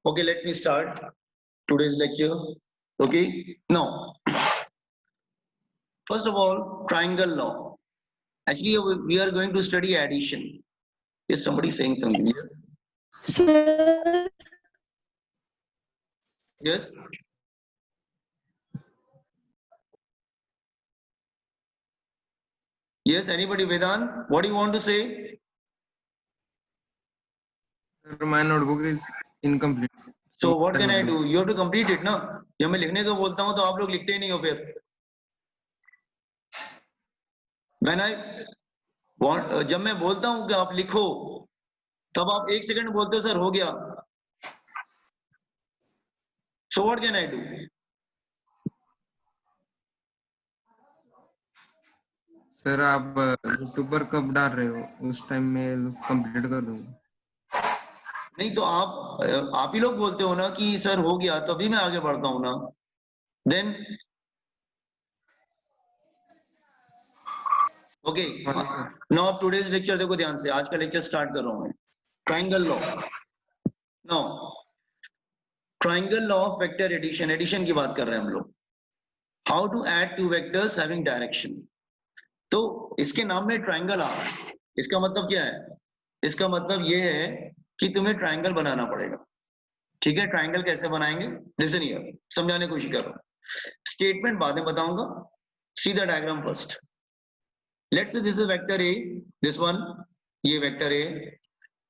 Okay, let me start today's lecture. Okay, now, first of all, triangle law. Actually, we are going to study addition. Is somebody saying something? Yes. Sir, Yes. Yes. Anybody, Vedant? What do you want to say? Sir, my notebook is incomplete. So what can I do? You have to complete it, ना? जब मैं लिखने को बोलता हूँ तो आप लोग लिखते ही नहीं हो फिर. When I want, जब मैं बोलता हूँ कि आप लिखो, तब आप 1 सेकंड बोलते हो सर हो गया. So what can I do? Sir आप यूट्यूब पर कब डाल रहे हो? उस टाइम में कंप्लीट कर दूंगा. नहीं तो आप ही लोग बोलते हो ना कि सर हो गया, तभी मैं आगे बढ़ता हूँ ना. Then okay. Now अब today's lecture देखो ध्यान से, आज का लेक्चर स्टार्ट कर रहा हूँ मैं. Triangle law. Now triangle law of vector addition. Addition की बात कर रहे हैं हम लोग. How to add two vectors having direction. तो इसके नाम में ट्राइंगल आ रहा है. इसका मतलब क्या है? इसका मतलब ये है कि तुम्हें ट्राइंगल बनाना पड़ेगा. ठीक है, ट्राइंगल कैसे बनाएंगे? लिसन हियर, समझाने की कोशिश करो. स्टेटमेंट बाद में बताऊंगा. See the diagram first. Let's say this is vector A, this one, ये vector A,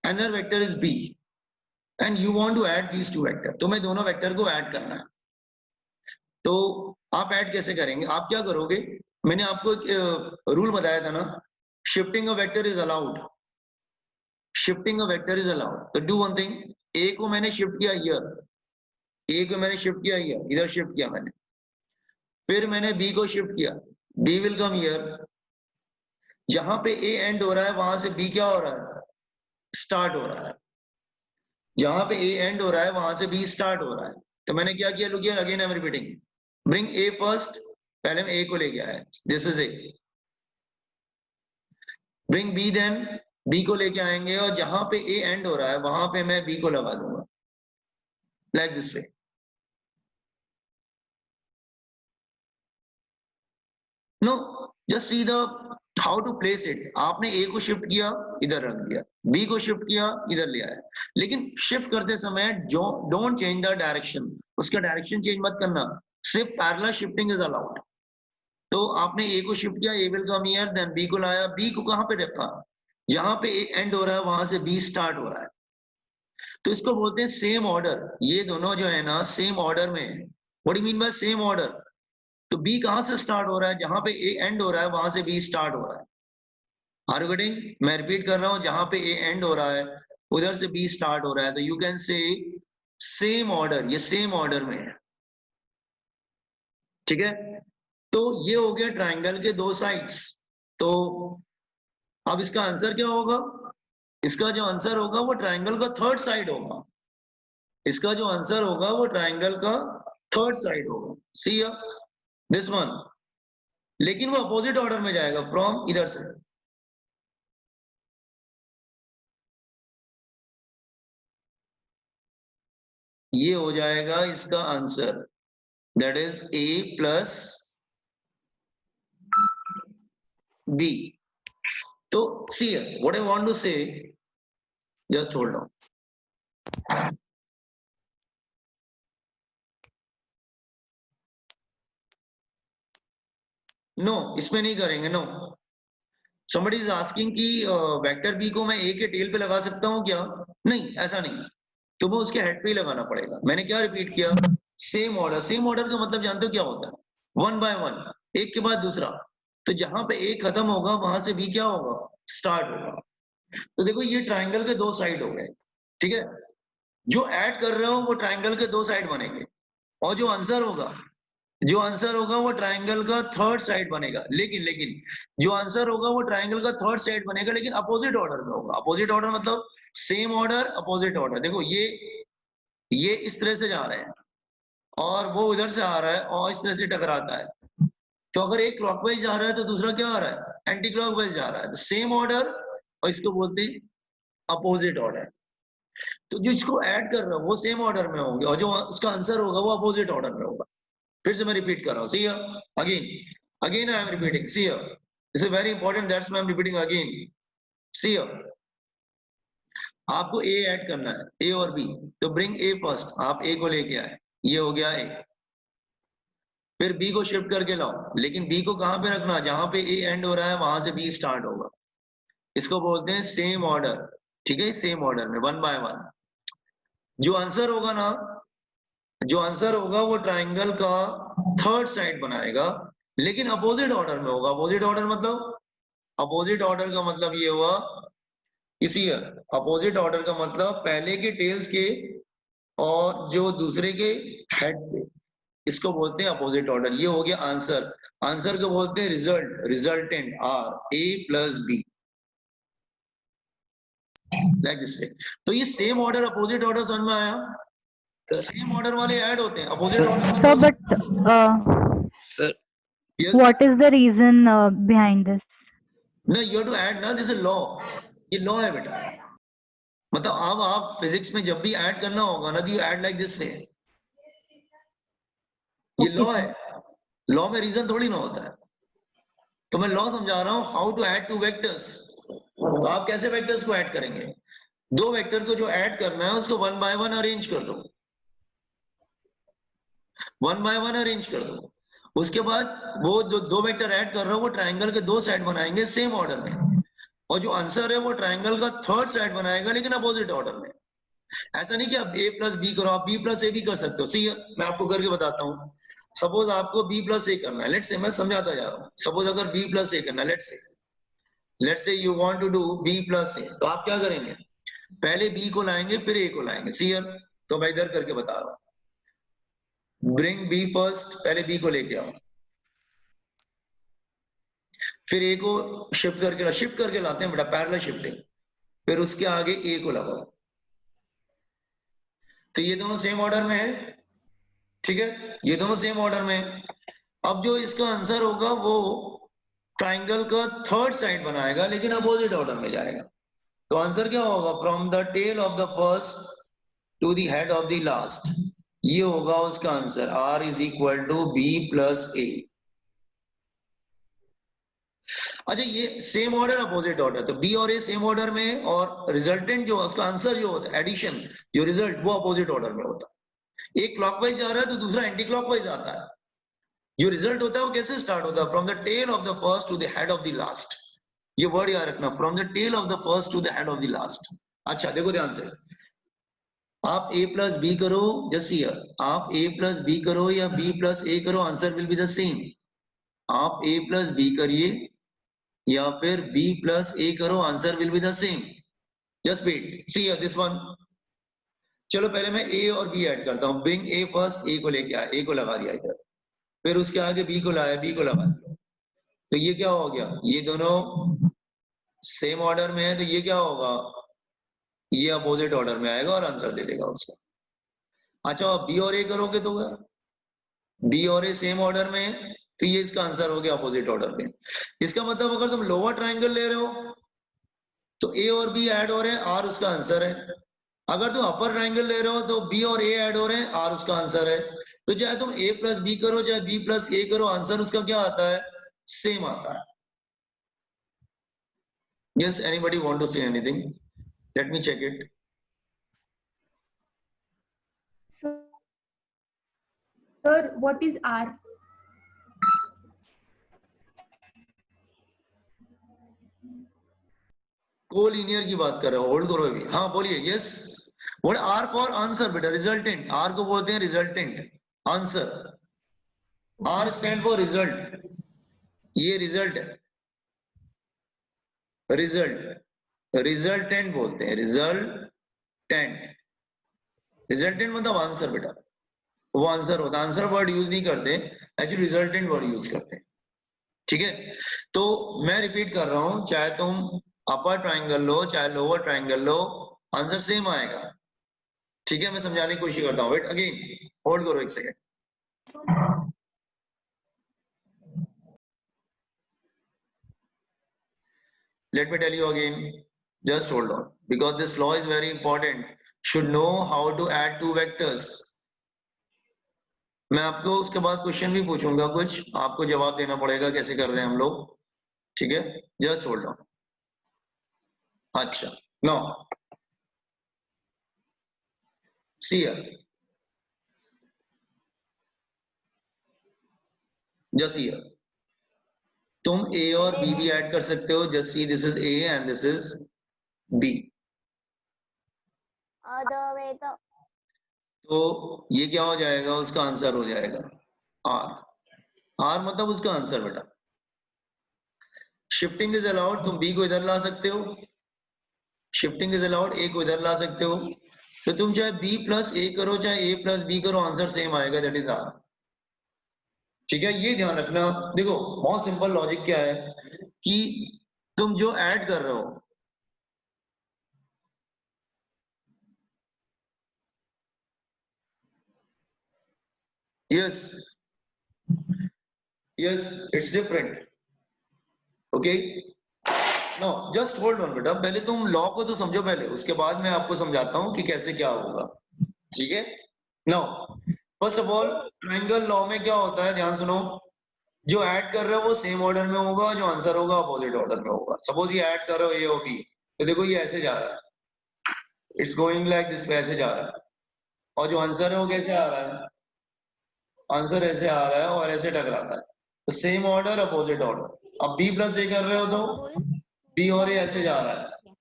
another vector is B, and you want to add these two vector. तुम्हें दोनों वेक्टर को ऐड करना है. तो आप ऐड कैसे करेंगे? आप क्या करोगे? मैंने आपको एक रूल बताया था ना, shifting a vector is allowed. Shifting a vector is allowed. तो डू वन थिंग. ए को मैंने शिफ्ट किया हियर, ए को मैंने शिफ्ट किया हियर, इधर शिफ्ट किया मैंने. फिर मैंने बी को शिफ्ट किया, बी विल कम हियर. जहां पे ए एंड हो रहा है वहां से बी क्या हो रहा है? स्टार्ट हो रहा है. जहां पे ए एंड हो रहा है वहां से बी स्टार्ट हो रहा है. तो मैंने क्या किया? Look here, again I am repeating. Bring A first. पहले मैं ए को लेके आया, this is A. Bring B, then B को लेके आएंगे, और जहां पे ए एंड हो रहा है वहां पे मैं बी को लगा दूंगा, like this way. No, just see the how to place it. आपने ए को शिफ्ट किया, इधर रख दिया. बी को शिफ्ट किया, इधर ले आया. लेकिन शिफ्ट करते समय जो डोंट चेंज द डायरेक्शन. उसका डायरेक्शन चेंज मत करना. सिर्फ पैरेलल शिफ्टिंग इज अलाउड. तो आपने ए को शिफ्ट किया, A will come here, then B को लाया. बी को कहां पे रखा? जहां पे ए एंड हो रहा है वहां से बी स्टार्ट हो रहा है. तो इसको बोलते हैं सेम ऑर्डर. ये दोनों जो है ना सेम ऑर्डर में है. What do mean by same order? तो बी कहां से स्टार्ट हो रहा है? जहां पे ए एंड हो रहा है वहां से बी स्टार्ट हो रहा है. Are you getting? मैं रिपीट कर रहा हूं, जहां पे ए एंड हो रहा है उधर से बी स्टार्ट हो रहा है. तो you can say same order. ये सेम ऑर्डर में है. ठीक है, तो ये हो गया ट्राइंगल के दो साइड्स. तो अब इसका आंसर क्या होगा? इसका जो आंसर होगा वो ट्राइंगल का थर्ड साइड होगा. इसका जो आंसर होगा वो ट्राइंगल का थर्ड साइड होगा. सी दिस वन. लेकिन वो अपोजिट ऑर्डर में जाएगा, फ्रॉम इधर से. ये हो जाएगा इसका answer, that is A plus B. तो see what I want to say, just hold on. No, इसमें नहीं करेंगे. नो, somebody is asking कि वेक्टर बी को मैं ए के टेल पे लगा सकता हूं क्या? नहीं, ऐसा नहीं. तुम्हें उसके हेड पे ही लगाना पड़ेगा. मैंने क्या रिपीट किया? Same order. सेम ऑर्डर का मतलब जानते हो क्या होता है? वन बाय वन, एक के बाद दूसरा. तो जहां पे ए खत्म होगा वहां से बी क्या होगा? स्टार्ट होगा. तो देखो ये ट्राइंगल के दो साइड हो गए. ठीक है, जो ऐड कर रहे हो वो ट्राइंगल के दो साइड बनेंगे, और जो आंसर होगा वो ट्राइंगल का थर्ड साइड बनेगा. लेकिन जो आंसर होगा वो ट्राइंगल का थर्ड साइड बनेगा, लेकिन अपोजिट ऑर्डर में होगा. अपोजिट ऑर्डर मतलब सेम ऑर्डर, अपोजिट ऑर्डर. देखो ये इस तरह से जा रहे हैं और वो उधर से आ रहा है और इस तरह से टकराता है. तो अगर एक क्लॉकवाइज जा रहा है तो दूसरा क्या आ रहा है? एंटी क्लॉकवाइज जा रहा है. सेम ऑर्डर, और इसको बोलते हैं अपोजिट ऑर्डर. तो जो इसको ऐड कर रहा हूं वो सेम ऑर्डर में होंगे और जो उसका आंसर होगा वो अपोजिट ऑर्डर में होगा। फिर से मैं रिपीट कर रहा हूं, see again I am repeating, see this is very important, that's why I am repeating again. See आपको ए ऐड करना है, ए और बी, तो ब्रिंग ए फर्स्ट, आप ए को लेके आए, ये हो गया ए। फिर बी को शिफ्ट करके लाओ, लेकिन बी को कहां पे रखना, जहां पे ए एंड हो रहा है वहां से बी स्टार्ट होगा। इसको बोलते हैं सेम ऑर्डर, ठीक है, सेम ऑर्डर में वन बाय वन। जो आंसर होगा ना, जो आंसर होगा वो ट्राइंगल का थर्ड साइड बनाएगा, लेकिन अपोजिट ऑर्डर में होगा। अपोजिट ऑर्डर मतलब, अपोजिट ऑर्डर का मतलब ये हुआ इसी, अपोजिट ऑर्डर का मतलब पहले के टेल्स के और जो दूसरे के हेड पे, इसको बोलते हैं अपोजिट ऑर्डर। ये हो गया आंसर। आंसर को बोलते हैं result, resultant R A plus B, like this way. तो ये सेम ऑर्डर अपोजिट ऑर्डर समझ में आया? सेम ऑर्डर वाले ऐड होते हैं, opposite order. Sir, but Sir, Yes. what is the reason behind this? No, you have to add ना, this is law, ये लॉ है बेटा। मतलब अब आप फिजिक्स में जब भी ऐड करना होगा ना, यू ऐड लाइक दिस वे, ये Okay, लॉ sir. है। लॉ में रीजन थोड़ी ना होता है। तो मैं लॉ समझा रहा हूं, how to add two vectors. तो आप कैसे वेक्टर्स को ऐड करेंगे? दो वेक्टर को जो ऐड करना है उसको वन बाय वन अरेंज कर दो, वन बाय वन अरेंज कर दो। उसके बाद वो जो दो वेक्टर ऐड कर रहा हो वो ट्राइंगल के दो साइड बनाएंगे सेम ऑर्डर में, और जो आंसर है वो ट्राइंगल का थर्ड साइड बनाएगा, लेकिन अपोजिट ऑर्डर में। ऐसा नहीं कि आप ए प्लस बी करो, आप बी प्लस ए भी कर सकते हो। सी, मैं आपको करके बताता हूँ। सपोज आपको बी प्लस ए करना है, लेट्स से, मैं समझाता जा रहा हूँ। सपोज अगर बी प्लस ए करना है, let's say you want to do B plus A, तो आप क्या करेंगे? पहले बी को लाएंगे फिर ए को लाएंगे। सी, तो मैं इधर करके बता रहा हूँ। ब्रिंग बी फर्स्ट, पहले बी को लेके आओ, फिर ए को शिफ्ट करके लाते हैं बेटा, पैरेलल शिफ्टिंग। फिर उसके आगे ए को लगाओ, तो ये दोनों सेम ऑर्डर में है, ठीक है, ये दोनों सेम ऑर्डर में है। अब जो इसका आंसर होगा वो ट्राइंगल का थर्ड साइड बनाएगा, लेकिन अपोजिट ऑर्डर में जाएगा। तो आंसर क्या होगा? From the tail of the first to the head of the last, ये होगा उसका answer. R is equal to B plus A. अच्छा, ये सेम ऑर्डर अपोजिट ऑर्डर, तो बी और ए सेम ऑर्डर में, और रिजल्टेंट जो उसका आंसर जो होता है, एडिशन, जो रिजल्ट, वो अपोजिट ऑर्डर में होता है। एक क्लॉकवाइज जा रहा है तो दूसरा एंटी क्लॉकवाइज आता है। जो रिजल्ट होता है वो कैसे स्टार्ट होता है? From the tail of the first to the head of the last. ये वर्ड याद रखना, from the tail of the first to the head of the last. अच्छा देखो ध्यान से, आप a प्लस बी करो, जैसे आप a प्लस बी करो या b प्लस a करो, answer will be the same. आप a प्लस बी करिए या फिर b प्लस a करो, answer will be the same. Just wait, see this one. चलो पहले मैं a और b ऐड करता हूं। ब्रिंग a फर्स्ट, a को लेके आया, a को लगा दिया इधर, फिर उसके आगे b को लाया, b को लगा दिया। तो ये क्या हो गया? ये दोनों सेम ऑर्डर में है, तो ये क्या होगा? ये अपोजिट ऑर्डर में आएगा और आंसर दे देगा उसका। अच्छा, बी और ए करोगे तो बी और ए सेम ऑर्डर में है, तो ये इसका आंसर हो गया अपोजिट ऑर्डर में। इसका मतलब अगर तुम लोअर ट्राइंगल ले रहे हो तो ए और बी ऐड हो रहे हैं, आर उसका आंसर है। अगर तुम अपर ट्राइंगल ले रहे हो तो बी और ए ऐड हो रहे हैं, आर उसका आंसर है। तो चाहे तुम ए प्लस बी करो चाहे बी प्लस ए करो, आंसर उसका क्या आता है? सेम आता है। Yes, anybody want to say anything? Let me check it. Sir, what is R? Collinear की बात कर रहे हो, होल्ड करो अभी। हाँ बोलिए। Yes, what R for answer बेटा, रिजल्टेंट। आर को बोलते हैं resultant, answer. R stand for result, ये रिजल्ट है, रिजल्ट, रिजल्टेंट बोलते हैं, रिजल्टेंट। रिजल्टेंट मतलब आंसर बेटा, वो आंसर होता है। आंसर वर्ड यूज नहीं करते, एक्चुअली रिजल्टेंट वर्ड यूज करते हैं, ठीक है। तो मैं रिपीट कर रहा हूं, चाहे तुम अपर ट्राइंगल लो चाहे लोअर ट्राइंगल लो, आंसर सेम आएगा, ठीक है। मैं समझाने की कोशिश करता हूं, वेट अगेन, होल्ड करो एक second. Let me tell you again, just hold on, because this law is very important. should know how to add two vectors. मैं आपको उसके बाद क्वेश्चन भी पूछूंगा, कुछ आपको जवाब देना पड़ेगा कैसे कर रहे हैं हम लोग, ठीक है? Just hold on. अच्छा, no see here, just here. तुम ए और बी भी ऐड कर सकते हो. Just see, this is A and this is B. तो ये क्या हो जाएगा? उसका आंसर हो जाएगा आर. आर मतलब उसका आंसर बेटा. Shifting is allowed. तुम बी को इधर ला सकते हो. Shifting is allowed. ए को इधर ला सकते हो. तो तुम चाहे बी प्लस ए करो चाहे ए प्लस बी करो, आंसर सेम आएगा. That is R. ठीक है, ये ध्यान रखना. देखो बहुत सिंपल लॉजिक क्या है कि तुम जो ऐड कर रहे हो, yes yes it's different. Okay, know just hold on बेटा. पहले तुम लॉ को तो समझो पहले, उसके बाद मैं आपको समझाता हूं कि कैसे क्या होगा. ठीक है? Now first of all, triangle law में क्या होता है, ध्यान सुनो. जो ऐड कर रहे हो वो सेम ऑर्डर में होगा, जो आंसर होगा अपोजिट ऑर्डर में होगा. सपोज ये ऐड कर रहे हो ए और बी, तो देखो ये ऐसे जा रहा है, इट्स गोइंग लाइक दिस, ऐसे जा रहा है. और जो आंसर है वो कैसे आ रहा है? आंसर ऐसे आ रहा है और ऐसे टकराता है. तो सेम ऑर्डर अपोजिट ऑर्डर. अब बी प्लस ए कर रहे हो तो बी और ए ऐसे जा रहा है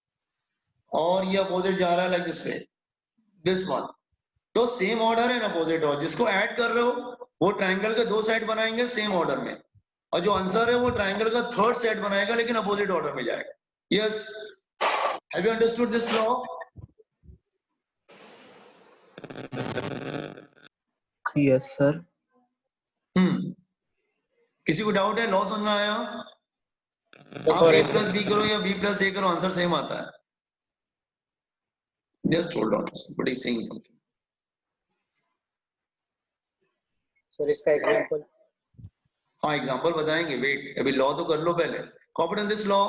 और ये अपोजिट जा रहा है like this way, this one. तो सेम ऑर्डर है ना अपोजिट ऑर्डर. जिसको ऐड कर रहे हो वो ट्रायंगल के दो साइड बनाएंगे सेम ऑर्डर में, और जो आंसर है वो ट्रायंगल का थर्ड सेट बनाएगा लेकिन अपोजिट ऑर्डर में जाएगा. Yes, have you understood this law? Yes sir. किसी को डाउट है? लॉ समझ में आया? आप ए प्लस बी करो या बी प्लस ए करो, आंसर सेम आता है. Just hold on, but he saying something. Sir इसका एग्जांपल. हाँ एग्जांपल बताएंगे. वेट, अभी लॉ तो कर लो पहले. Confidence this law.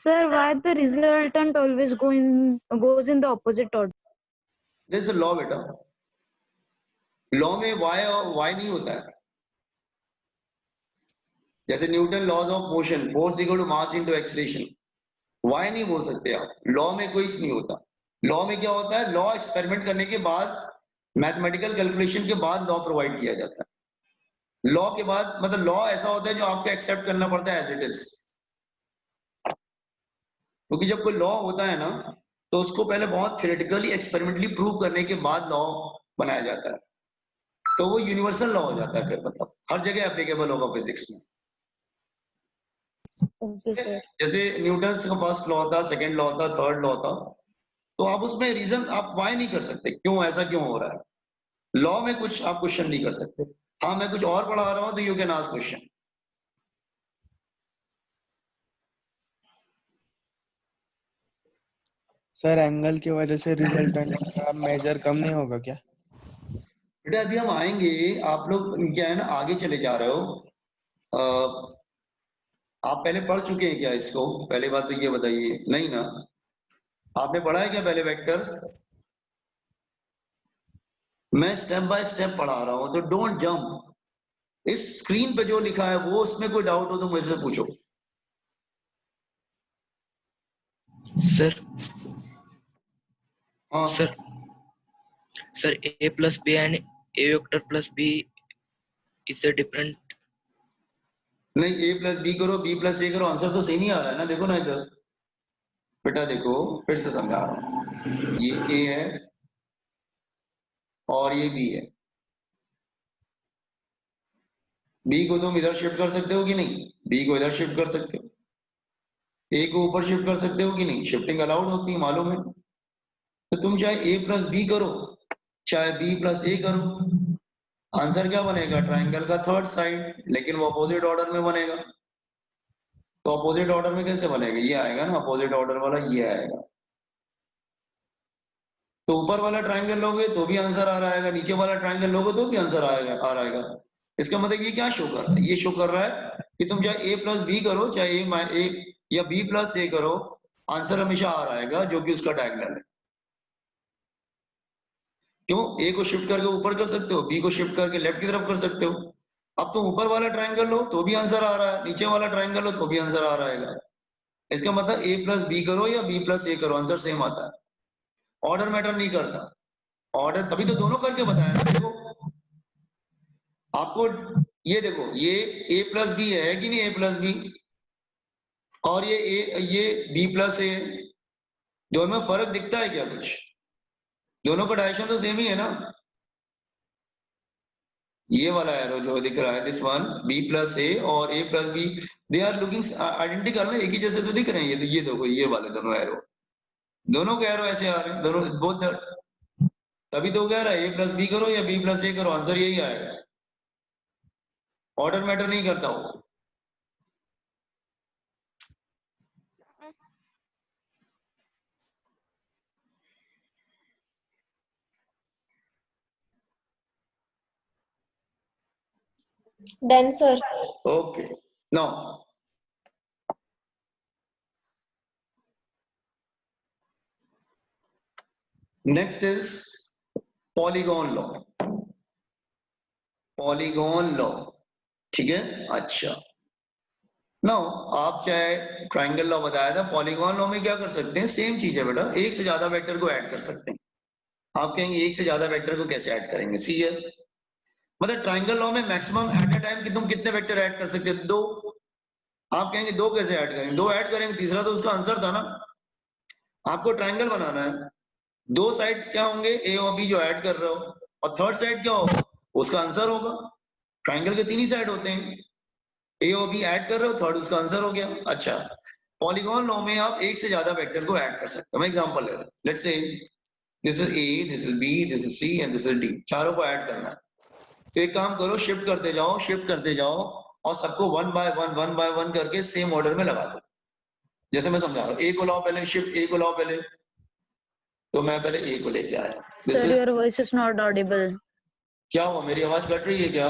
Sir, why the resultant always goes in the opposite order? This is law बेटा. लॉ में वाई और वाई नहीं होता है. जैसे Newton laws of motion, force equal to mass into acceleration, why नहीं बोल सकते आप. लॉ में कोई नहीं होता. लॉ में क्या होता है? लॉ एक्सपेरिमेंट करने के बाद, मैथमेटिकल कैलकुलेशन के बाद लॉ प्रोवाइड किया जाता है. लॉ के बाद मतलब लॉ ऐसा होता है जो आपको एक्सेप्ट करना पड़ता है एज इट इज. क्योंकि जब कोई लॉ होता है ना तो उसको पहले बहुत थियोरेटिकली एक्सपेरिमेंटली प्रूव करने के बाद लॉ बनाया जाता है. तो वो यूनिवर्सल लॉ हो जाता है, फिर मतलब हर जगह एप्लीकेबल होगा फिजिक्स में. Okay, sir. जैसे न्यूटन का फर्स्ट लॉ था, सेकंड लॉ था, थर्ड लॉ था, तो आप उसमें रीजन आप वाई नहीं कर सकते, क्यों ऐसा क्यों हो रहा है. लॉ में कुछ आप क्वेश्चन नहीं कर सकते. हाँ मैं कुछ और पढ़ा रहा हूँ तो you can ask question. Sir angle की वजह से रिजल्टेंट का मेजर कम नहीं होगा क्या? बेटा अभी हम आएंगे. आप लोग क्या है ना आगे चले जा रहे हो. आप पहले पढ़ चुके हैं क्या इसको? पहले बात तो ये बताइए. नहीं ना, आपने पढ़ा है क्या पहले वेक्टर? मैं स्टेप बाय स्टेप पढ़ा रहा हूं तो डोंट जंप. इस स्क्रीन पे जो लिखा है वो, उसमें कोई डाउट हो तो मुझसे पूछो. सर हाँ sir sir a plus b and a vector plus b is a different. नहीं, ए प्लस बी करो, बी प्लस ए करो, आंसर तो सेम ही आ रहा है ना। देखो ना इधर बेटा, देखो फिर से समझा रहा हूँ। ये ए है और ये बी है। बी को तुम इधर शिफ्ट कर सकते हो कि नहीं? बी को इधर शिफ्ट कर सकते हो। ए को ऊपर शिफ्ट कर सकते हो कि नहीं? शिफ्टिंग अलाउड होती है, मालूम है। तो तुम चाहे ए प्लस बी करो, चाहे बी प्लस ए करो, आंसर क्या बनेगा? ट्राइंगल का थर्ड साइड, लेकिन वो अपोजिट ऑर्डर में बनेगा। तो अपोजिट ऑर्डर में कैसे बनेगा? ये आएगा ना, अपोजिट ऑर्डर वाला ये आएगा। तो ऊपर वाला ट्राइंगल लोगे तो भी आंसर आ रहा है, नीचे वाला ट्राइंगल लोगे तो भी आंसर आएगा आ रहेगा। इसका मतलब ये क्या शो कर रहा है? ये शो कर रहा है कि तुम चाहे ए प्लस बी करो, चाहे ए या बी प्लस ए करो, आंसर हमेशा आ रहेगा जो कि उसका डायगोनल है। क्यों? ए को शिफ्ट करके ऊपर कर सकते हो, बी को शिफ्ट करके लेफ्ट की तरफ कर सकते हो। अब तुम ऊपर वाला ट्राइंगल लो तो भी आंसर आ रहा है, नीचे वाला ट्राइंगल लो तो भी आंसर आ रहेगा। इसका मतलब ए प्लस बी करो या बी प्लस ए करो, आंसर सेम आता है। ऑर्डर मैटर नहीं करता। ऑर्डर तभी तो दोनों करके बताया ना। देखो आपको, ये देखो, ये ए प्लस बी है कि नहीं? ए प्लस बी, और ये बी प्लस ए, दोनों में फर्क दिखता है क्या कुछ? दोनों का डायरेक्शन तो सेम ही है ना। ये वाला एरो जो दिख रहा है, this one B plus A और A plus B, they are looking identical ना, एक ही जैसे तो दिख रहे हैं। ये तो ये देखो, ये वाले दोनों एरो, दोनों के एरो ऐसे आ रहे हैं, दोनों बोथ। तभी तो कह रहा है ए प्लस बी करो या बी प्लस ए करो, आंसर यही आएगा। ऑर्डर मैटर नहीं करता वो। Done, sir. Okay. Now, next is polygon law. Polygon law, ठीक है? अच्छा, नाउ आप चाहे ट्राइंगल लॉ बताया था, पॉलीगॉन लॉ में क्या कर सकते हैं? सेम चीज है बेटा, एक से ज्यादा वेक्टर को ऐड कर सकते हैं। आप कहेंगे एक से ज्यादा वेक्टर को कैसे ऐड करेंगे? सी है, मतलब ट्राइंगल लॉ में मैक्सिमम एट अ टाइम कि तुम कितने वेक्टर ऐड कर सकते हो? दो। आप कहेंगे दो कैसे ऐड करेंगे? दो ऐड करेंगे, तीसरा तो उसका आंसर था ना। आपको ट्राइंगल बनाना है, दो साइड क्या होंगे? ए और बी जो ऐड कर रहे हो, और थर्ड साइड क्या होगा? उसका आंसर होगा। ट्राइंगल के तीन ही साइड होते हैं, ए और बी ऐड कर रहे हो, थर्ड उसका आंसर हो गया। अच्छा, पॉलीगॉन लॉ में आप एक से ज्यादा वेक्टर को ऐड कर सकते हो। मैं एग्जांपल ले रहा हूं, let's say this is A, this is B, this is C and this is D, चारों को ऐड करना है। तो एक काम करो, शिफ्ट करते जाओ, शिफ्ट करते जाओ, और सबको वन बाय वन करके सेम ऑर्डर में लगा दो। जैसे मैं समझा रहा हूँ, ए को लाओ पहले, शिफ्ट ए को लाओ पहले। तो मैं पहले ए को लेके आया। This Sir, is, your voice is not audible. क्या हुआ? मेरी आवाज कट रही है क्या?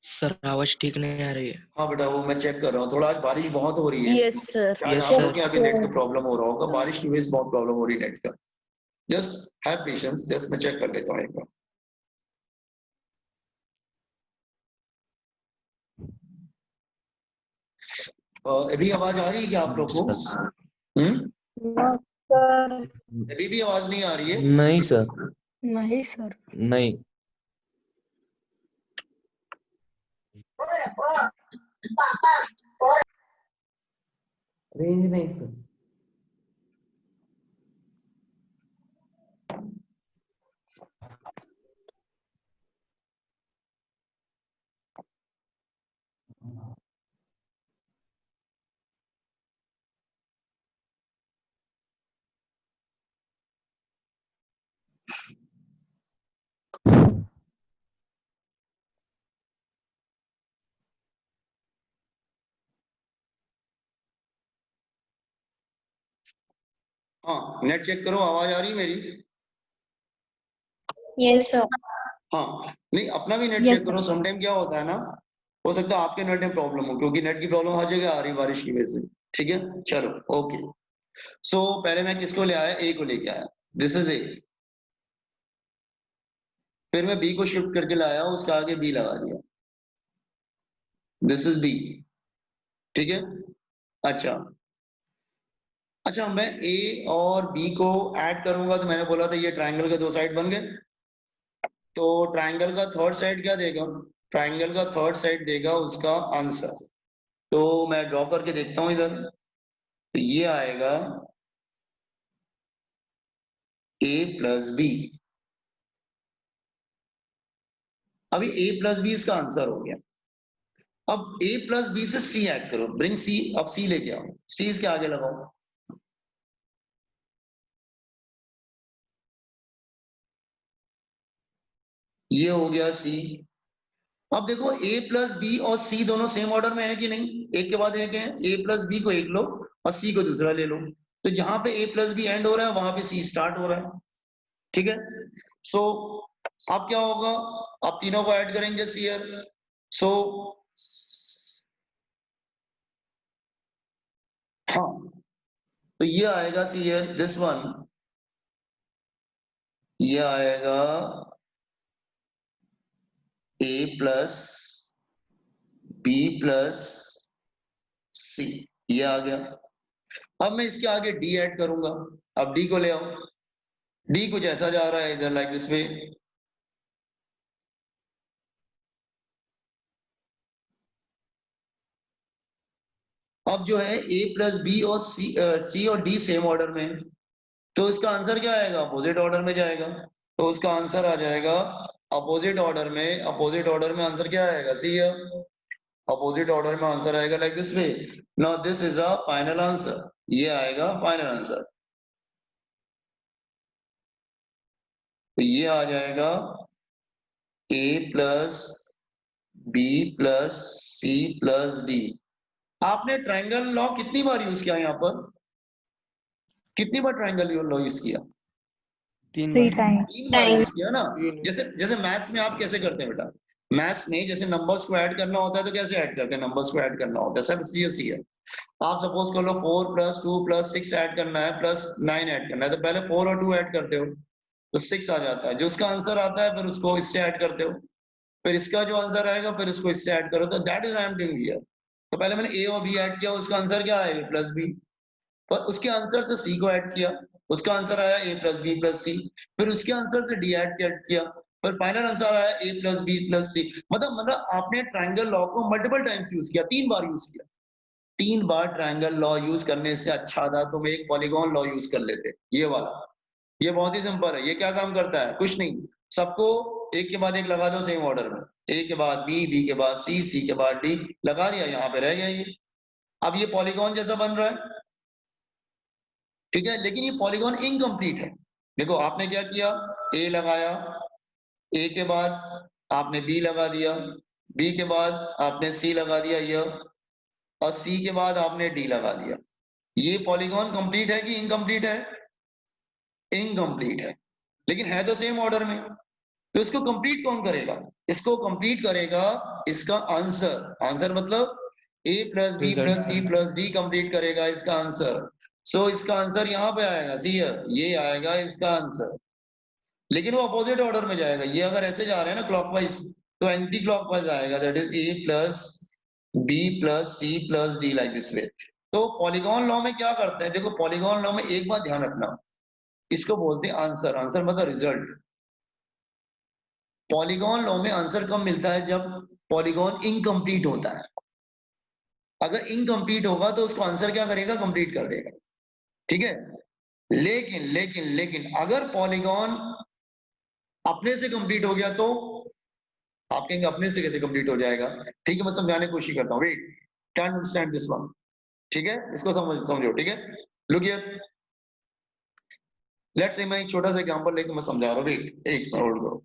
सर आवाज ठीक नहीं आ रही है। हाँ बेटा, वो मैं चेक कर रहा हूँ। थोड़ा आज बारिश बहुत हो रही है। Yes, sir. शायद Yes, आप लोगों sir. के यहाँ भी नेट का प्रॉब्लम हो रहा होगा। बारिश की वजह से बहुत प्रॉब्लम हो रही है नेट का। जस्ट हैव पेशेंस, जस्ट मैं चेक कर लेता हूँ एक बार। अभी आवाज आ रही है क्या आप लोग को? अभी भी आवाज नहीं आ रही है? नहीं सर, नहीं सर। नहीं। रेंज नहीं सर। हाँ, नेट चेक करो, आवाज आ रही है मेरी? Yes, sir. हाँ, नहीं अपना भी नेट Yes, चेक करो। समटाइम क्या होता है ना, हो सकता है आपके नेट में प्रॉब्लम हो, क्योंकि नेट की प्रॉब्लम हर जगह आ रही है बारिश की वजह से। ठीक है, चलो ओके। सो पहले मैं किसको ले आया? ए को लेके आया। दिस इज ए, फिर मैं बी को शिफ्ट करके लाया, उसका आगे बी लगा दिया, दिस इज बी, ठीक है। अच्छा अच्छा, मैं ए और बी को ऐड करूंगा तो मैंने बोला था ये ट्रायंगल के 2 साइड बन गए, तो ट्रायंगल का थर्ड साइड क्या देगा? ट्रायंगल का थर्ड साइड देगा उसका आंसर। तो मैं ड्रॉ करके देखता हूं इधर, तो ये आएगा a प्लस बी। अभी a प्लस बी इसका आंसर हो गया। अब a प्लस बी से c ऐड करो, ब्रिंग c, अब c लेके आओ, c इसके आगे लगाओ, ये हो गया c। अब देखो a प्लस बी और c दोनों सेम ऑर्डर में है कि नहीं? एक के बाद एक है, a प्लस बी को एक लो और c को दूसरा ले लो, तो जहां पे a प्लस बी एंड हो रहा है वहां पे c स्टार्ट हो रहा है, ठीक है। सो अब क्या होगा? आप तीनों को ऐड करेंगे सीयर, सो हाँ, तो ये आएगा सीयर दिस वन, ये आएगा a प्लस बी प्लस सी, ये आ गया। अब मैं इसके आगे d ऐड करूंगा, अब d को ले आओ, d कुछ ऐसा जा रहा है इधर, लाइक दिस वे, अब जो है a प्लस बी और c और d सेम ऑर्डर में है, तो इसका आंसर क्या आएगा? अपोजिट ऑर्डर में जाएगा, तो उसका आंसर आ जाएगा अपोजिट ऑर्डर में। अपोजिट ऑर्डर में आंसर क्या आएगा? सी, अपोजिट ऑर्डर में आंसर आएगा like this way. Now this is a final answer, ये आएगा फाइनल आंसर, तो ये आ जाएगा a plus B plus C plus D. आपने ट्रायंगल लॉ कितनी बार यूज किया यहाँ पर? कितनी बार ट्रायंगल लॉ यूज किया? 3 3 बार। times. 3 बार यूज किया ना। तीन। जैसे जैसे मैथ्स में आप कैसे करते हैं बेटा? मैथ्स में जैसे नंबर्स को ऐड करना होता है तो कैसे ऐड करते हैं? नंबर्स को ऐड करना होता है, सब सी है। आप सपोज कर लो 4 प्लस 2 प्लस 6 ऐड करना है, प्लस 9 ऐड करना है, तो पहले 4 और 2 ऐड करते हो तो 6 आ जाता है, जो उसका आंसर आता है फिर उसको इससे ऐड करते हो, फिर इसका जो आंसर आएगा फिर इसको इससे ऐड करो, तो that is I am doing here. तो पहले मैंने ए और बी ऐड किया, उसका आंसर क्या आएगा? प्लस बी, और उसके आंसर से सी को ऐड किया, उसका आंसर आया ए प्लस बी प्लस सी, फिर उसके आंसर से डी ऐड किया, फिर फाइनल आंसर आया ए प्लस बी प्लस सी। मतलब आपने ट्रायंगल लॉ को मल्टीपल टाइम्स यूज किया, 3 बार यूज किया। 3 बार ट्रायंगल लॉ यूज करने से अच्छा था तुम एक पॉलीगॉन लॉ यूज कर लेते, ये वाला। ये बहुत ही सिंपल है, ये क्या काम करता है? कुछ नहीं, सबको एक के बाद एक लगा दो सेम ऑर्डर में, ए के बाद बी, बी के बाद सी, सी के बाद डी, लगा दिया, यहाँ पे रह गया ये। अब ये पॉलीगॉन जैसा बन रहा है, ठीक है, लेकिन ये पॉलीगॉन इनकम्प्लीट है। देखो आपने क्या किया, ए लगाया, ए के बाद आपने बी लगा दिया, बी के बाद आपने सी लगा दिया ये, और सी के बाद आपने डी लगा दिया। ये पॉलीगॉन कंप्लीट है कि इनकम्प्लीट है? इनकम्प्लीट है, लेकिन है तो सेम ऑर्डर में, तो इसको कंप्लीट कौन करेगा? इसको कंप्लीट करेगा इसका आंसर। आंसर मतलब a plus B Result. Plus C plus D complete करेगा इसका आंसर। सो इसका आंसर यहाँ पे आएगा, सी ये आएगा इसका आंसर, लेकिन वो अपोजिट ऑर्डर में जाएगा। ये अगर ऐसे जा रहे हैं ना क्लॉकवाइज, तो एंटी क्लॉकवाइज आएगा, that is a plus B plus C plus D, like this way. तो पॉलीगॉन लॉ में क्या करते हैं? देखो पॉलीगॉन लॉ में एक बात ध्यान रखना, इसको बोलते हैं आंसर। आंसर मतलब रिजल्ट। पॉलीगॉन लॉ में आंसर कब मिलता है? जब पॉलीगॉन इनकम्प्लीट होता है। अगर इनकम्प्लीट होगा तो उसको आंसर क्या करेगा? कंप्लीट कर देगा, ठीक है। लेकिन लेकिन लेकिन अगर पॉलीगॉन अपने से कंप्लीट हो गया तो आप कहेंगे अपने से कैसे कंप्लीट हो जाएगा? ठीक है, मैं समझाने की कोशिश करता हूँ, wait, can understand this one, ठीक है, इसको समझो, ठीक है। लुक हियर, लेट्स से मैं एक छोटा सा एग्जांपल लेके मैं समझा रहा हूँ, वेट एक मिनट होल्ड करो।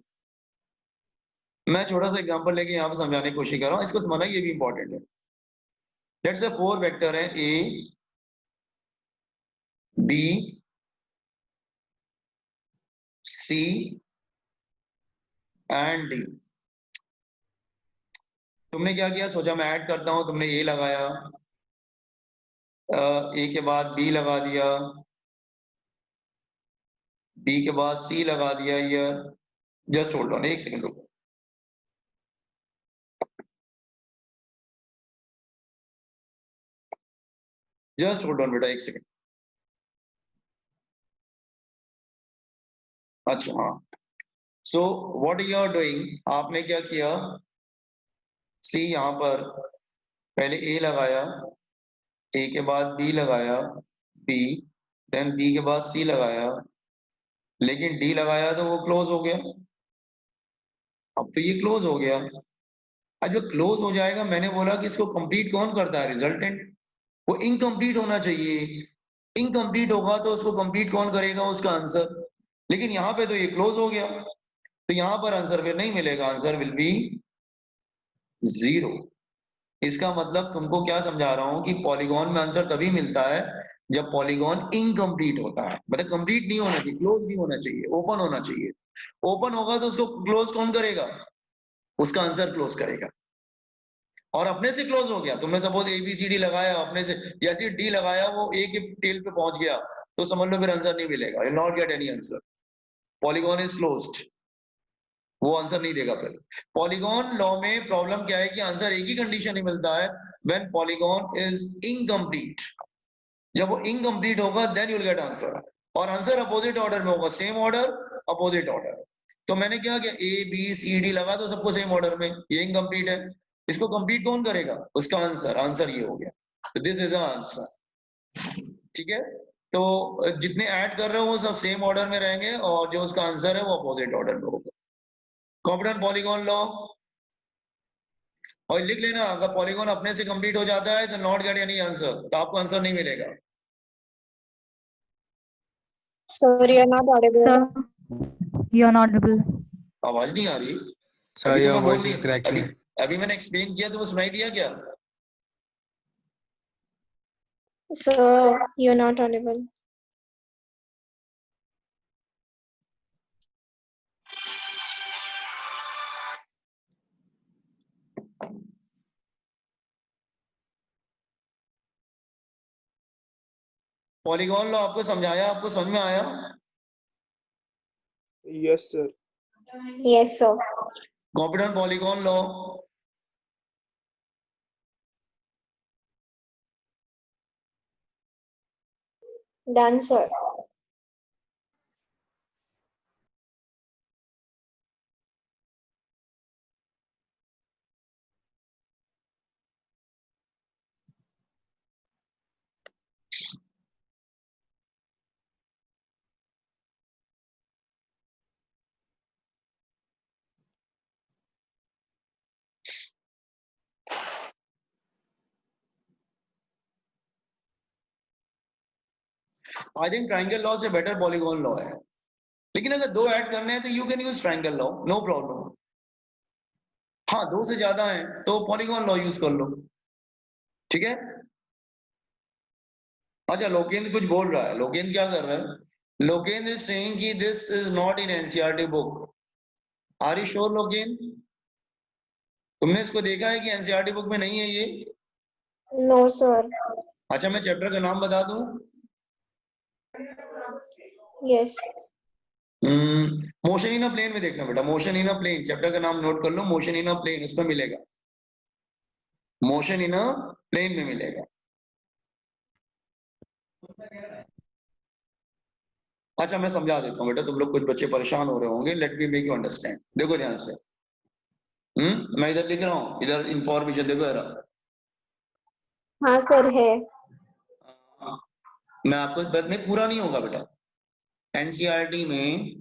मैं छोटा सा एग्जांपल लेके यहाँ पे समझाने की कोशिश कर रहा हूँ, इसको समझना, ये भी इंपॉर्टेंट है। लेट्स से 4 वेक्टर है A B C and D. तुमने क्या किया? सोचा मैं ऐड करता हूं, तुमने ए लगाया, ए के बाद बी लगा दिया, बी के बाद सी लगा दिया, ये जस्ट होल्ड ऑन, एक सेकंड रुको। जस्ट होल्ड ऑन बेटा, एक सेकंड। अच्छा हाँ, so what you are doing, आपने क्या किया, सी यहाँ पर पहले ए लगाया, ए के बाद बी लगाया, बी, देन बी के बाद सी लगाया, लेकिन डी लगाया तो वो क्लोज हो गया। अब तो ये क्लोज हो गया। अब जो क्लोज हो जाएगा, मैंने बोला कि इसको कंप्लीट कौन करता है, रिजल्टेंट। वो इनकम्प्लीट होना चाहिए, इनकम्प्लीट होगा तो उसको कंप्लीट कौन करेगा, उसका आंसर। लेकिन यहाँ पे तो ये क्लोज हो गया, तो यहाँ पर आंसर फिर नहीं मिलेगा, आंसर विल बी 0। इसका मतलब तुमको क्या समझा रहा हूं कि पॉलीगॉन में आंसर तभी मिलता है जब पॉलीगॉन इनकम्प्लीट होता है, मतलब कंप्लीट नहीं होना चाहिए, क्लोज नहीं होना चाहिए, ओपन होना चाहिए। ओपन होगा तो उसको क्लोज कौन करेगा, उसका आंसर क्लोज करेगा। और अपने से क्लोज हो गया, तुमने suppose A B C D लगाया, अपने से जैसे डी लगाया वो ए के टेल पे पहुंच गया, तो समझ लो फिर आंसर नहीं मिलेगा, you not get any answer, polygon is closed, वो आंसर नहीं देगा। फिर पॉलीगॉन लॉ में प्रॉब्लम क्या है कि आंसर एक ही कंडीशन ही मिलता है, व्हेन पॉलीगॉन इज इनकम्प्लीट। जब वो इनकम्प्लीट होगा then you will get answer, और आंसर अपोजिट ऑर्डर में होगा, सेम ऑर्डर अपोजिट ऑर्डर। तो मैंने क्या किया, ए बी सी डी लगा दो सबको सेम ऑर्डर में, ये इनकम्प्लीट है, इसको कंप्लीट कौन करेगा, उसका आंसर, आंसर ये हो गया, तो दिस इज द आंसर। ठीक है, तो जितने ऐड कर रहे हो वो सब सेम ऑर्डर में रहेंगे, और जो उसका आंसर है वो अपोजिट ऑर्डर में होगा। कॉम्पिटेंट पॉलीगॉन लॉ, और लिख लेना, अगर पॉलीगॉन अपने से कंप्लीट हो जाता है तो नॉट गेट एनी आंसर, तो आपको आंसर नहीं मिलेगा। Sir, you're not audible. Sir, you're not audible. आवाज नहीं आ रही, Sir, अभी तो your मैं बोल voice is रही, cracking. अभी मैंने एक्सप्लेन किया तो वो सुनाई दिया क्या? Sir, you're not audible. Polygon law आपको समझाया, आपको समझ में आया? Yes, sir. Yes, sir. Competent polygon law, Done, sir. I think triangle law से बेटर पॉलीगॉन लॉ है, लेकिन अगर दो ऐड करने हैं तो you can use triangle law, no problem. हाँ, दो से ज्यादा है तो पॉलीगॉन लॉ यूज कर लो, ठीक है। अच्छा, लोकेंद्र कुछ बोल रहा है, लोकेंद्र क्या कर रहा है, लोकेंद्र इज सेइंग कि this is not in NCERT book. Are you sure Lokendra, तुमने इसको देखा है कि एनसीईआरटी बुक में नहीं है ये? No, sir. अच्छा, मैं चैप्टर का नाम बता दूं, Yes. Motion in a plane में देखना बेटा, motion in a plane, chapter का नाम नोट कर लो, मोशन इन अ प्लेन, उसमें मिलेगा, मोशन इन अ प्लेन में मिलेगा। अच्छा, मैं समझा देता हूँ बेटा, तुम लोग कुछ बच्चे परेशान हो रहे होंगे, let me make you understand. देखो ध्यान से, मैं इधर लिख रहा हूँ, इधर इंफॉर्मेशन देखो जरा। हाँ सर है। मैं आपको नहीं, पूरा नहीं होगा बेटा, एनसीईआरटी में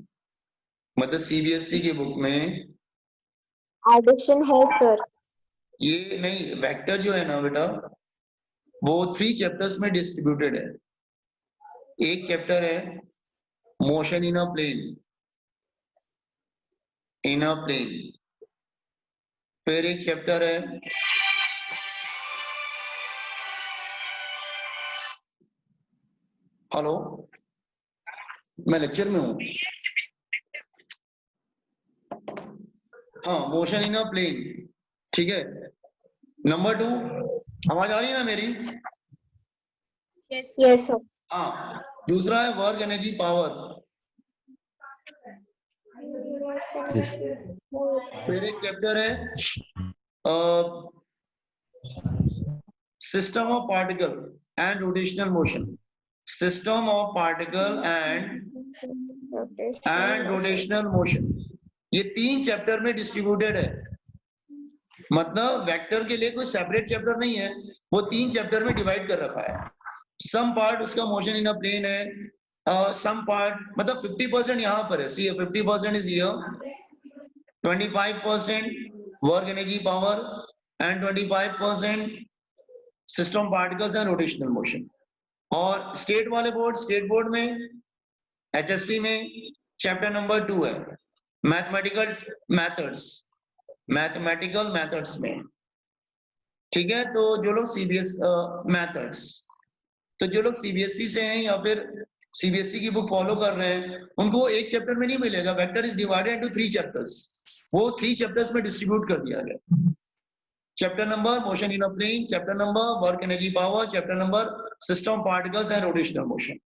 मतलब सीबीएसई की बुक में एडिशन है सर। ये नहीं, वेक्टर जो है ना बेटा, वो 3 चैप्टर्स में डिस्ट्रीब्यूटेड है। एक चैप्टर है motion in a plane, in a plane, फिर एक चैप्टर है हेलो, मैं लेक्चर में हूँ, हाँ, मोशन इन अ प्लेन, ठीक है। नंबर 2, आवाज आ रही है ना मेरी? Yes sir. हाँ, दूसरा है वर्क एनर्जी पावर, फिर एक चैप्टर है system of particle and rotational motion, system of particle and rotational motion. ये 3 चैप्टर में डिस्ट्रीब्यूटेड है, मतलब वेक्टर के लिए कोई सेपरेट चैप्टर नहीं है, वो 3 चैप्टर में डिवाइड कर रखा है। सम पार्ट उसका मोशन इन अ प्लेन है, सम पार्ट मतलब 50% यहाँ पर है, सी 50% is here, 25% work energy power and 25% system particles and rotational motion. और स्टेट वाले बोर्ड, स्टेट बोर्ड में एचएससी में चैप्टर नंबर 2 है मैथमेटिकल मेथड्स, मैथमेटिकल मेथड्स में, ठीक है। तो जो लोग सीबीएस मेथड्स, तो जो लोग सीबीएसई से हैं या फिर सीबीएसई की बुक फॉलो कर रहे हैं, उनको एक चैप्टर में नहीं मिलेगा। Vector is divided into 3 chapters, वो 3 चैप्टर्स में डिस्ट्रीब्यूट कर दिया गया। Chapter number motion in a plane, chapter number work energy power, chapter number system particles and rotational motion.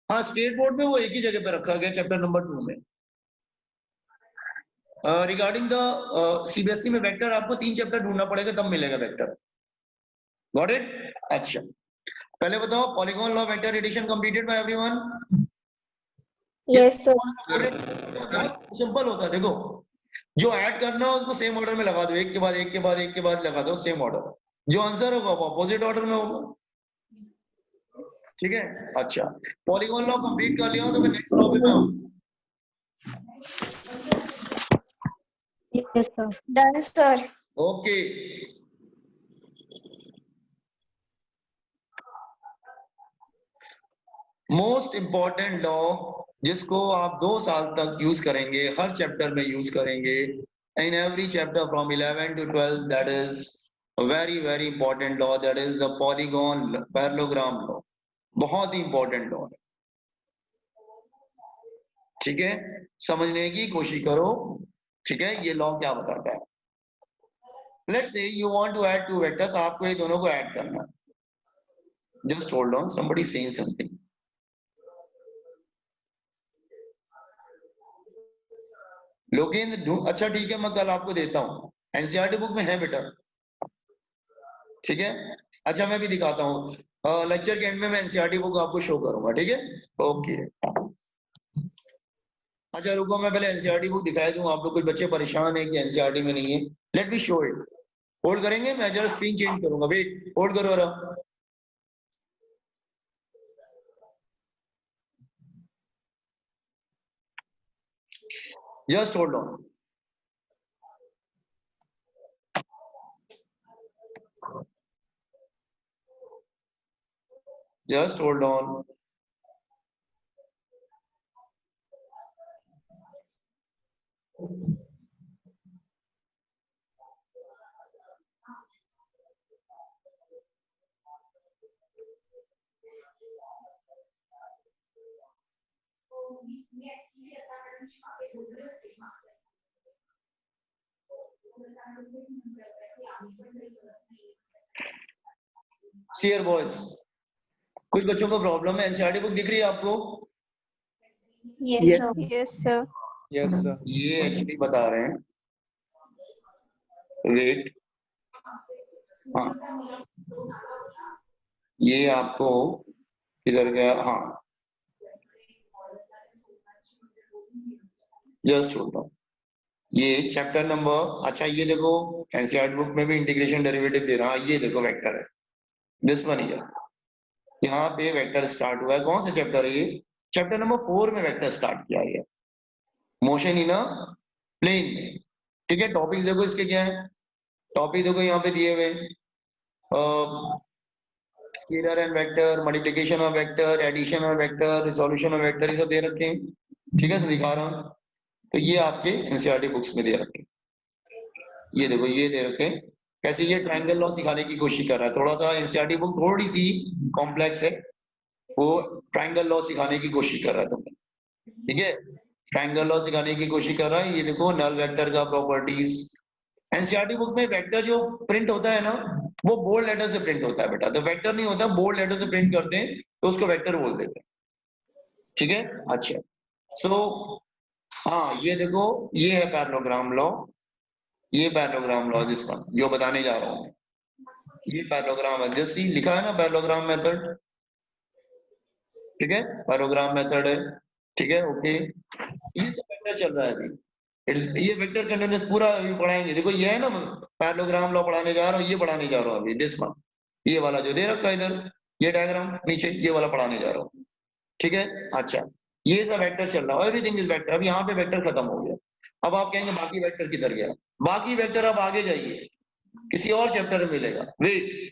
हाँ, स्टेट बोर्ड में वो एक ही जगह पे रखा गया चैप्टर नंबर 2 में। रिगार्डिंग द सीबीएसई में वेक्टर आपको 3 चैप्टर ढूंढना पड़ेगा तब मिलेगा वेक्टर। Got it? अच्छा, पहले बताओ polygon law vector addition completed by everyone? Yes sir. Simple होता है, देखो जो ऐड करना है उसको सेम ऑर्डर में लगा दो, एक के बाद एक के बाद एक के बाद लगा दो, सेम ऑर्डर। जो आंसर होगा वो अपोजिट ऑर्डर में होगा, ठीक है। अच्छा, पॉलीगॉन लॉ कंप्लीट कर लिया हो तो मैं नेक्स्ट लॉ पे आऊं। Yes, sir. Done sir. Okay, most important law जिसको आप 2 साल तक यूज करेंगे, हर चैप्टर में यूज करेंगे, in every chapter from 11 to 12, that is very important law, that is the polygon parallelogram law। बहुत ही इंपॉर्टेंट लॉ है, ठीक है। समझने की कोशिश करो, ठीक है। ये लॉ क्या बताता है? Let's say you want to add 2 vectors, आपको ये दोनों को ऐड करना है। Just hold on, somebody saying something। Lokendra, अच्छा ठीक है, मैं कल आपको देता हूँ, एनसीईआरटी बुक में है बेटा, ठीक है। अच्छा, मैं भी दिखाता हूँ, लेक्चर के एंड में मैं एनसीईआरटी बुक आपको शो करूंगा, ठीक है। ओके, अच्छा रुको, मैं पहले एनसीईआरटी बुक दिखाई दूं। आप लोग कुछ बच्चे परेशान है कि एनसीईआरटी में नहीं है। Let me show it. Hold करेंगे, मैं जरा स्क्रीन चेंज करूंगा, वेट, होल्ड करो जरा। Just hold on. Just hold on. सीयर बॉयज, कुछ बच्चों को प्रॉब्लम है। एनसीईआरटी बुक दिख रही है आपको? Yes sir. Yes sir. Yes sir. ये एक्चुअली बता रहे हैं, वेट, हाँ ये आपको किधर गया, हाँ जस्ट होल्ड ऑन। ये चैप्टर नंबर, अच्छा ये देखो एनसीईआरटी बुक में भी इंटीग्रेशन डेरिवेटिव दे रहा है, ये देखो वेक्टर है, दिस वन हियर। यहाँ पे वेक्टर स्टार्ट हुआ है, कौन सा चैप्टर है ये? चैप्टर नंबर 4 में वेक्टर स्टार्ट किया है, मोशन इन अ प्लेन में, ठीक है। टॉपिक देखो इसके क्या है, टॉपिक देखो यहाँ पे दिए हुए, scalar and vector, multiplication of vector, addition of vector, resolution of vector, ये सब दे रखे हैं, ठीक है। तो दिखा रहा हूँ, तो ये आपके एनसीईआरटी बुक्स में दे रखे, ये देखो ये दे रखे। कैसे? ये ट्रायंगल लॉ सिखाने की कोशिश कर रहा है, थोड़ा सा एनसीईआरटी बुक थोड़ी सी कॉम्प्लेक्स है, वो ट्रायंगल लॉ सिखाने की कोशिश कर रहा है तुम्हें, ठीक है। ट्रायंगल लॉ सिखाने की कोशिश कर रहा है। ये देखो नल वेक्टर का प्रॉपर्टीज, एनसीईआरटी बुक में वेक्टर जो प्रिंट होता है ना, वो बोल्ड लेटर से प्रिंट होता है बेटा, तो वेक्टर नहीं होता, बोल्ड लेटर से प्रिंट करते हैं तो उसको वेक्टर बोल देते हैं, ठीक है। अच्छा, सो हाँ ये देखो, ये है पैरेललोग्राम लॉ, ये पैरेललोग्राम लॉ जिसका जो बताने जा रहा हूँ, ये पैरेललोग्राम है, जैसे लिखा है ना पैरेललोग्राम मेथड, ठीक है, पैरेललोग्राम मेथड है, ठीक है, ओके। ये सब वेक्टर चल रहा है अभी, ये वेक्टर कंटीन्यूअस पूरा अभी पढ़ाएंगे। देखो ये है ना पैरेललोग्राम लॉ पढ़ाने जा रहा हूँ, ये पढ़ाने जा रहा हूँ अभी दिस वन, ये वाला जो दे रखा है इधर, ये डायग्राम नीचे, ये वाला पढ़ाने जा रहा हूँ, ठीक है। अच्छा, ये सब वेक्टर चल रहा है, एवरीथिंग इज वेक्टर। अब यहाँ पे वेक्टर खत्म हो गया, अब आप कहेंगे बाकी वेक्टर किधर गया? बाकी वेक्टर अब आगे जाइए, किसी और चैप्टर में मिलेगा, वेट।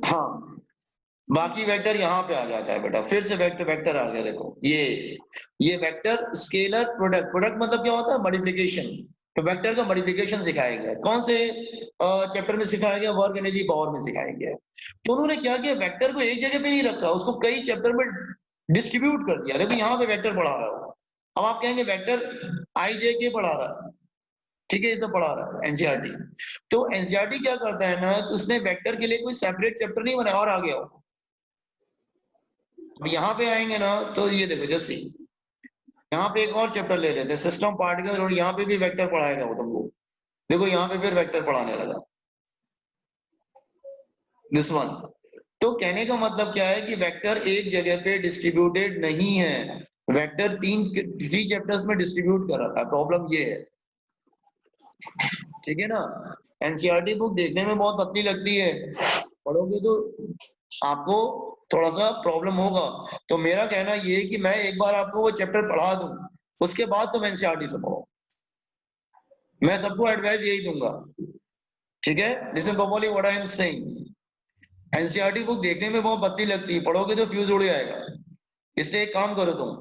हाँ, बाकी वेक्टर यहाँ पे आ जाता है बेटा, फिर से वेक्टर वेक्टर आ गया, देखो ये वेक्टर स्केलर प्रोडक्ट, प्रोडक्ट मतलब क्या होता है? मल्टीप्लिकेशन। तो वेक्टर का मल्टीप्लिकेशन सिखाया गया, कौन से चैप्टर में सिखाया गया? वर्क एनर्जी पावर में सिखाया गया। तो उन्होंने क्या किया, वेक्टर को एक जगह पे नहीं रखा, उसको कई चैप्टर में डिस्ट्रीब्यूट कर दिया। देखो यहाँ पे वेक्टर पढ़ा रहा है, अब आप कहेंगे वेक्टर आई जे के पढ़ा रहा है, ठीक है, ये सब पढ़ा रहा है एनसीईआरटी। तो एनसीईआरटी क्या करता है ना, तो उसने वेक्टर के लिए कोई सेपरेट चैप्टर नहीं बनाया, और आ गया। अब यहाँ पे आएंगे ना, तो ये देखो जैसे यहाँ पे एक और चैप्टर ले लेते हैं, सिस्टम पार्टिकल, और यहाँ पे भी वेक्टर पढ़ाएगा वो तुमको। देखो यहाँ पे फिर वेक्टर पढ़ाने लगा, दिस वन। तो कहने का मतलब क्या है कि वेक्टर एक जगह पे डिस्ट्रीब्यूटेड नहीं है, वेक्टर थ्री चैप्टर्स में डिस्ट्रीब्यूट कर रखा है, प्रॉब्लम ये है, ठीक है ना। एनसीईआरटी बुक देखने में बहुत पतली लगती है, पढ़ोगे तो आपको थोड़ा सा प्रॉब्लम होगा। तो मेरा कहना ये है कि मैं एक बार आपको वो चैप्टर पढ़ा दूं, उसके बाद तुम एनसीईआरटी से पढ़ो, मैं सबको एडवाइस यही दूंगा, ठीक है। Listen properly what I am saying. NCERT book देखने में बहुत पतली लगती है, पढ़ोगे तो फ्यूज उड़ जाएगा। इसलिए एक काम करो तुम,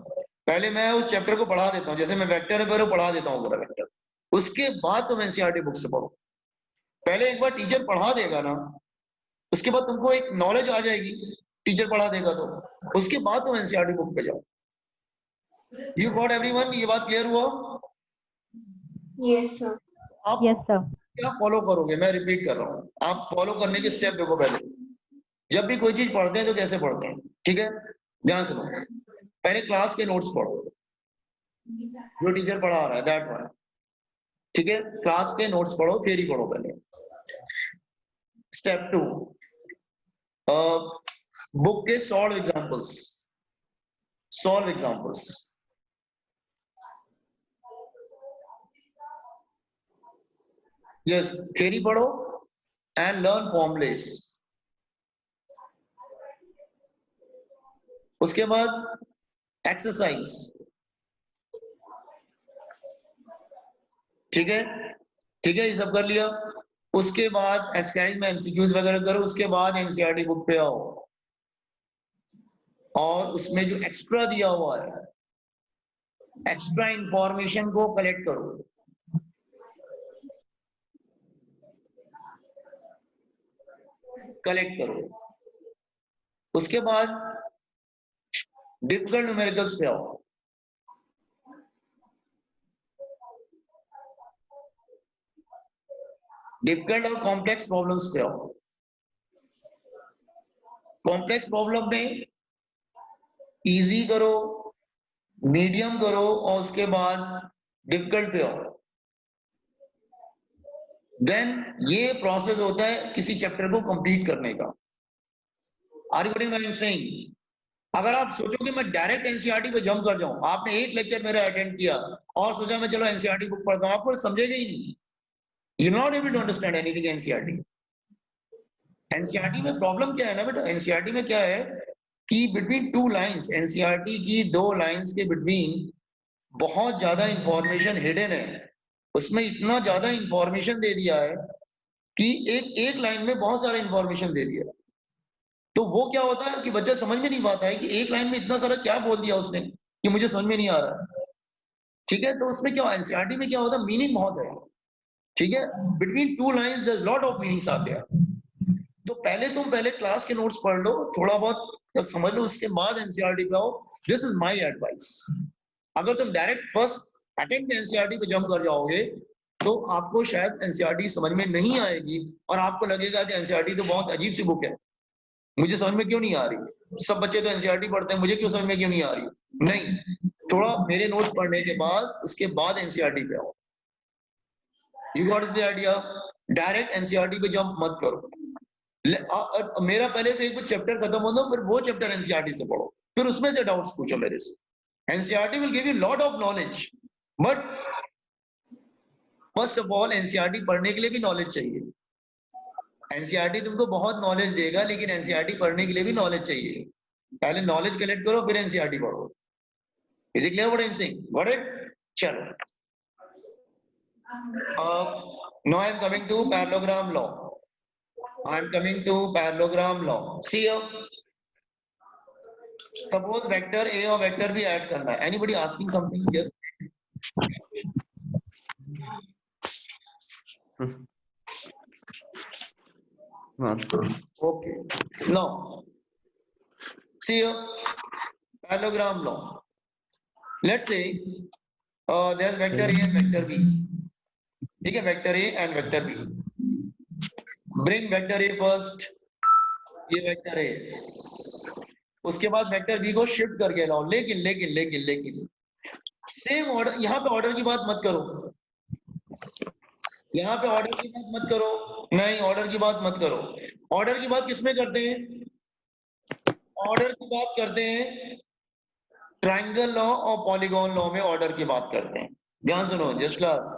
पहले मैं उस चैप्टर को पढ़ा देता हूँ, जैसे मैं वेक्टर है पढ़ा देता हूँ पूरा वेक्टर, उसके बाद तुम एनसीईआरटी बुक से पढ़ो। पहले एक बार टीचर पढ़ा देगा ना, उसके बाद तुमको एक नॉलेज आ जाएगी, टीचर पढ़ा देगा तो उसके बाद तुम एनसीईआरटी बुक पे जाओ। यू गॉट एवरीवन, ये बात क्लियर हुआ? Yes, sir. आप Yes, sir. क्या फॉलो करोगे, मैं रिपीट कर रहा हूँ, आप फॉलो करने के स्टेप देखो। पहले जब भी कोई चीज पढ़ते हैं तो कैसे पढ़ते हैं, ठीक है, ध्यान सुनो। पहले क्लास के नोट्स पढ़ो, जो टीचर पढ़ा रहा है दैट वन, ठीक है, क्लास के नोट्स पढ़ो, फिर ही पढ़ो पहले। स्टेप 2, बुक के सॉल्व एग्जांपल्स। यस, थ्योरी पढ़ो एंड लर्न फॉर्मूलेस। उसके बाद एक्सरसाइज, ठीक है, ये सब कर लिया। उसके बाद एक्सरसाइज में एमसीक्यूज वगैरह करो, उसके बाद एनसीईआरटी बुक पे आओ और उसमें जो एक्स्ट्रा दिया हुआ है, एक्स्ट्रा इंफॉर्मेशन को कलेक्ट करो। उसके बाद डिफिकल्ट न्यूमेरिकल्स पे आओ। डिफिकल्ट और कॉम्प्लेक्स प्रॉब्लम्स पे आओ। कॉम्प्लेक्स प्रॉब्लम में इजी करो, मीडियम करो और उसके बाद डिफिकल्ट पे आओ। देन ये प्रोसेस होता है किसी चैप्टर को कंप्लीट करने का। Are you getting what I am saying? अगर आप सोचोगे मैं डायरेक्ट एनसीईआरटी पे जंप कर जाऊं, आपने एक लेक्चर मेरा अटेंड किया और सोचा मैं चलो एनसीईआरटी बुक पढ़ता हूं, आपको समझेगा ही नहीं। You not able to understand anything NCERT. NCERT में प्रॉब्लम क्या है ना बेटा, एनसीईआरटी में क्या है कि बिटवीन टू लाइंस, एनसीईआरटी की दो लाइंस के बिटवीन बहुत ज्यादा इंफॉर्मेशन हिडन है। उसमें इतना ज्यादा इंफॉर्मेशन दे दिया है कि एक लाइन में बहुत सारा इंफॉर्मेशन दे दिया। तो वो क्या होता है कि बच्चा समझ में नहीं पाता है कि एक लाइन में इतना सारा क्या बोल दिया उसने कि मुझे समझ में नहीं आ रहा, ठीक है। तो उसमें क्या, एनसीईआरटी में क्या होता है, मीनिंग बहुत है, ठीक है, between two lines there is lot of meanings आते हैं। तो पहले क्लास के नोट्स पढ़ लो, थोड़ा बहुत तक समझ लो, उसके बाद एनसीईआरटी पे आओ। This is my advice. अगर तुम डायरेक्ट फर्स्ट अटेम्प्ट एनसीईआरटी पे जंप कर जाओगे तो आपको शायद एनसीईआरटी समझ में नहीं आएगी और आपको लगेगा कि एनसीईआरटी तो बहुत अजीब सी बुक है, मुझे समझ में क्यों नहीं आ रही। सब बच्चे तो एनसीईआरटी पढ़ते हैं, मुझे क्यों समझ में क्यों नहीं आ रही? नहीं, थोड़ा मेरे नोट्स पढ़ने के बाद उसके बाद एनसीईआरटी पे आओ। You got the idea? Direct NCERT पे जंप मत करो। मेरा पहले तो एक चैप्टर खत्म हो दो, फिर वो चैप्टर एनसीईआरटी से पढ़ो, फिर उसमें से डाउट्स पूछो मेरे से। NCERT will give you lot of knowledge, but first of all NCERT पढ़ने के लिए भी नॉलेज चाहिए। एनसीईआरटी तुमको बहुत नॉलेज देगा, लेकिन एनसीईआरटी पढ़ने के लिए भी नॉलेज चाहिए। पहले नॉलेज कलेक्ट करो, फिर एनसीईआरटी पढ़ो। Is it clear what I am saying? Got it? चलो, now I am coming to parallelogram law. I am coming to parallelogram law. See here, suppose vector A और vector B add करना है। Anybody asking something? Yes. Okay. Now, see here, parallelogram law. Let's say there's vector A and vector B. ठीक है, vector A and vector B. Bring vector A first, ये vector A, उसके बाद vector B को shift करके लाओ। लेकिन लेकिन लेकिन लेकिन सेम ऑर्डर, यहाँ पे ऑर्डर की बात मत करो, यहाँ पे ऑर्डर की बात मत करो, नहीं ऑर्डर की बात मत करो। ऑर्डर की बात किसमें करते हैं? ऑर्डर की बात करते हैं ट्रायंगल लॉ और पॉलीगॉन लॉ में ऑर्डर की बात करते हैं। ध्यान सुनो जस्ट क्लास,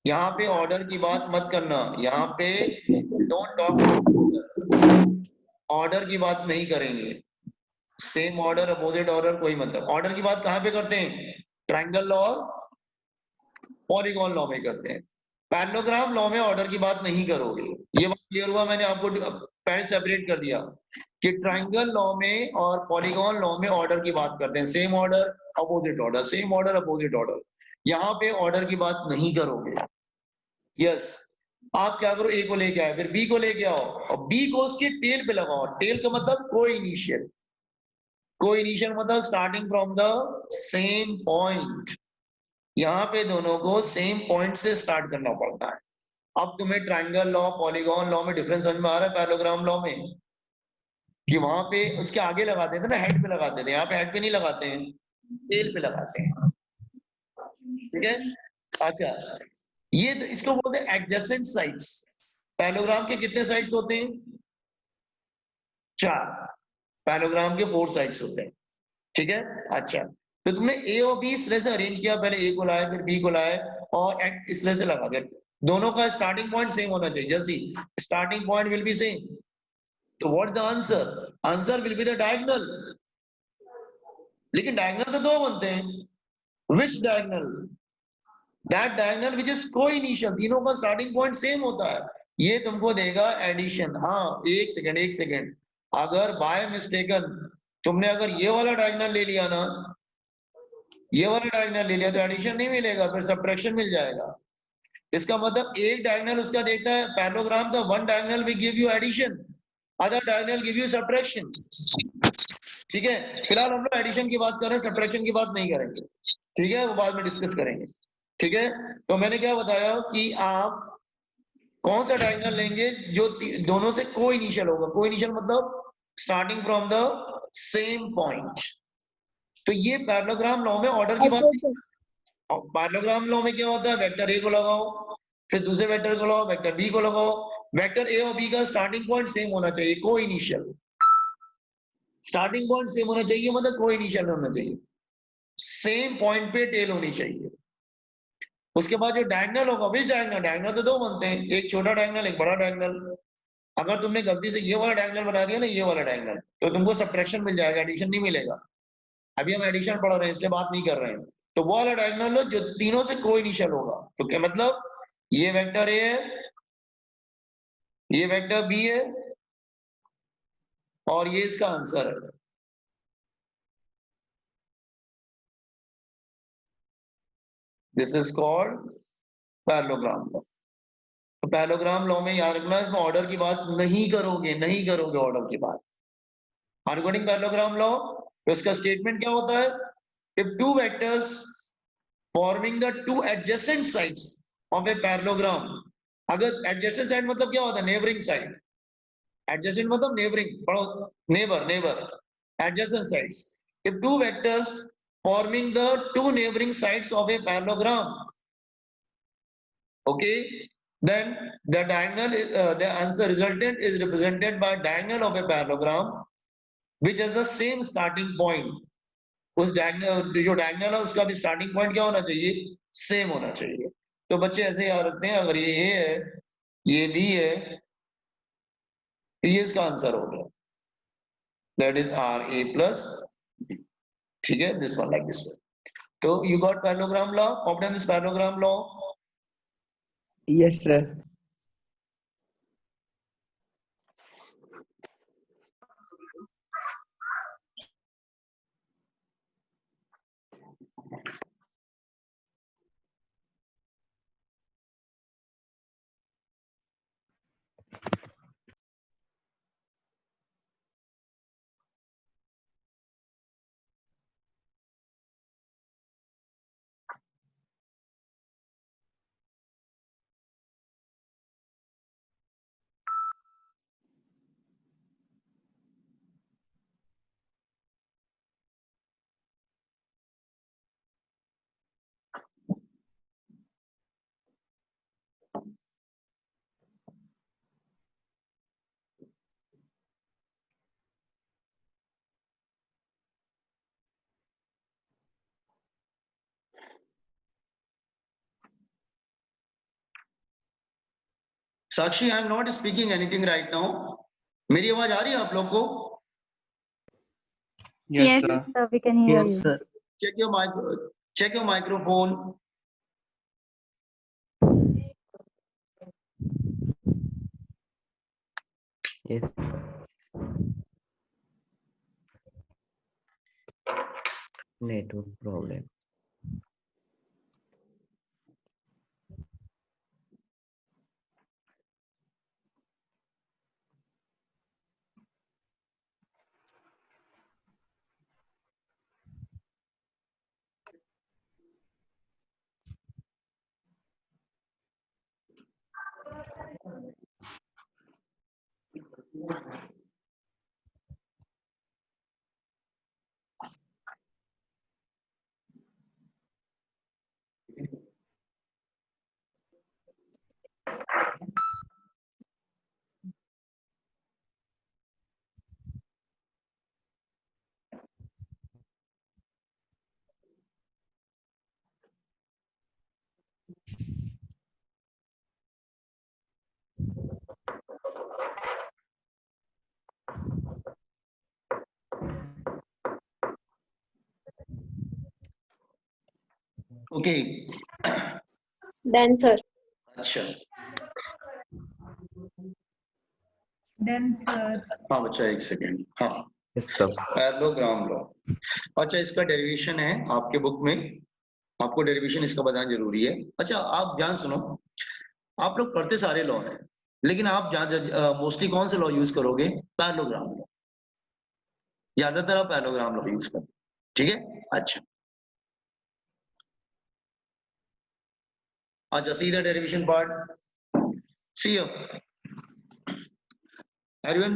यहाँ पे ऑर्डर की बात मत करना, यहाँ पे डोंट टॉक, ऑर्डर की बात नहीं करेंगे। सेम ऑर्डर, अपोजिट ऑर्डर कोई मतलब। ऑर्डर की बात कहाँ पे करते हैं? ट्रायंगल लॉ और पॉलीगॉन लॉ में करते हैं। पैरेललोग्राम लॉ में ऑर्डर की बात नहीं करोगे। ये बात क्लियर हुआ? मैंने आपको पहले सेपरेट कर दिया कि ट्रायंगल लॉ में और पॉलीगॉन लॉ में ऑर्डर की बात करते हैं, same order opposite order, same order opposite order. यहाँ पे ऑर्डर की बात नहीं करोगे। यस, आप क्या करो, ए को लेके आए, फिर बी को लेके आओ और बी को उसके टेल पे लगाओ। टेल का मतलब को इनिशियल, को इनिशियल मतलब starting from the same point. यहाँ पे दोनों को सेम पॉइंट से स्टार्ट करना पड़ता है। अब तुम्हें ट्रायंगल लॉ पॉलीगॉन लॉ में डिफरेंस समझ में आ रहा है? पैरेललोग्राम लॉ में कि वहां पे उसके आगे लगाते थे ना, हेड पे लगाते थे, यहाँ पे हेड पे नहीं लगाते हैं, टेल पे लगाते हैं। ठीक है, अच्छा, ये इसको बोलते हैं एडजेसेंट साइड्स। पैरेललोग्राम के कितने साइड्स होते हैं? 4। पैरेललोग्राम के 4 साइड्स होते हैं। ठीक है, अच्छा, तो तुमने ए और बी इस तरह से अरेंज किया, पहले ए को लाए फिर बी को लाए और इस तरह से लगा दिया। दोनों का स्टार्टिंग पॉइंट सेम होना चाहिए। जैसे starting point will be same, तो what the answer? Answer will be the diagonal. लेकिन डायगोनल तो 2 बनते हैं। Which diagonal? That diagonal which is coinitial, तीनों का स्टार्टिंग पॉइंट सेम होता है। ये तुमको देगा एडिशन। हाँ, एक सेकंड, अगर बाय मिस्टेकन तुमने अगर ये वाला डायगोनल ले लिया ना, ये वाला डायगोनल ले लिया, तो एडिशन नहीं मिलेगा, फिर सब्ट्रैक्शन मिल जाएगा। इसका मतलब एक डायगोनल उसका देखता है पैरेललोग्राम का, one diagonal will give you addition, other diagonal give you subtraction. ठीक है, फिलहाल हम लोग एडिशन की बात कर रहे हैं, सब्ट्रैक्शन की बात नहीं करेंगे। ठीक है, वो बाद में डिस्कस करेंगे। ठीक है, तो मैंने क्या बताया कि आप कौन सा डायगोनल लेंगे जो दोनों से को-इनिशियल होगा। को-इनिशियल मतलब starting from the same point. तो ये पैरेललोग्राम लॉ में ऑर्डर की बात नहीं। पैरेललोग्राम लॉ में क्या होता है? वेक्टर ए को लगाओ, फिर दूसरे वेक्टर को लगाओ, वेक्टर बी को लगाओ। वेक्टर ए और बी का स्टार्टिंग पॉइंट सेम होना चाहिए, को-इनिशियल। स्टार्टिंग पॉइंट सेम होना चाहिए मतलब को-इनिशियल होना चाहिए, सेम पॉइंट पे टेल होनी चाहिए। उसके बाद जो डायगोनल होगा, विच डायगोनल? डायगोनल तो 2 बनते हैं, एक छोटा डायगोनल, एक बड़ा डायगोनल। अगर तुमने गलती से ये वाला डायगोनल बना दिया ना, ये वाला डायगोनल, तो तुमको सब्ट्रैक्शन मिल जाएगा, एडिशन नहीं मिलेगा। अभी हम एडिशन पढ़ रहे हैं इसलिए बात नहीं कर रहे हैं। तो वो वाला डायगोनल लो जो तीनों से को-इनिशियल होगा। तो क्या मतलब? ये वेक्टर ए है, ये वेक्टर बी है और ये इसका आंसर है। This is called parallelogram law. तो पैरेललोग्राम लॉ में याद रखना, इसमें ऑर्डर की बात नहीं करोगे, नहीं करोगे ऑर्डर की बात। अकॉर्डिंग पैरेललोग्राम लॉ उसका स्टेटमेंट क्या होता है? If two vectors forming the two adjacent sides of a parallelogram, अगर एडजेसेंट साइड मतलब क्या होता है? Neighbouring side. एडजेसेंट मतलब neighbouring, neighbour neighbour. adjacent sides. If two vectors forming the two neighboring sides of a parallelogram, okay, then the diagonal is, the answer resultant is represented by diagonal of a parallelogram which has the same starting point. उस diagonal जो diagonal है उसका भी starting point क्या होना चाहिए, same होना चाहिए. तो बच्चे ऐसे याद रखते हैं, अगर ये A है, ये B है, तो ये इसका आंसर हो गया. That is RA plus B. ठीक है, this one like this one. So you got parallelogram law, obtain this parallelogram law. Yes, sir. Sakshi, I am not speaking anything right now. मेरी आवाज आ रही है आप लोग को? Yes, sir. Sir, we can hear Yes, you. sir. Check your microphone. Yes. Network problem. Okay. Done, sir. अच्छा. Done, sir. हाँ बच्चा एक सेकेंड. हाँ. Yes, sir. Parallelogram law. अच्छा, इसका डेरिवेशन है आपके बुक में. आपको डेरिवेशन इसका बताना जरूरी है. अच्छा, आप ध्यान सुनो. आप लोग पढ़ते सारे लॉ हैं, लेकिन आप मोस्टली कौन से लॉ यूज करोगे? Parallelogram law. ज्यादातर आप पैरेललोग्राम लॉ यूज करोगे. ठीक है. अच्छा. अच्छा, see the derivation part. See here. Everyone,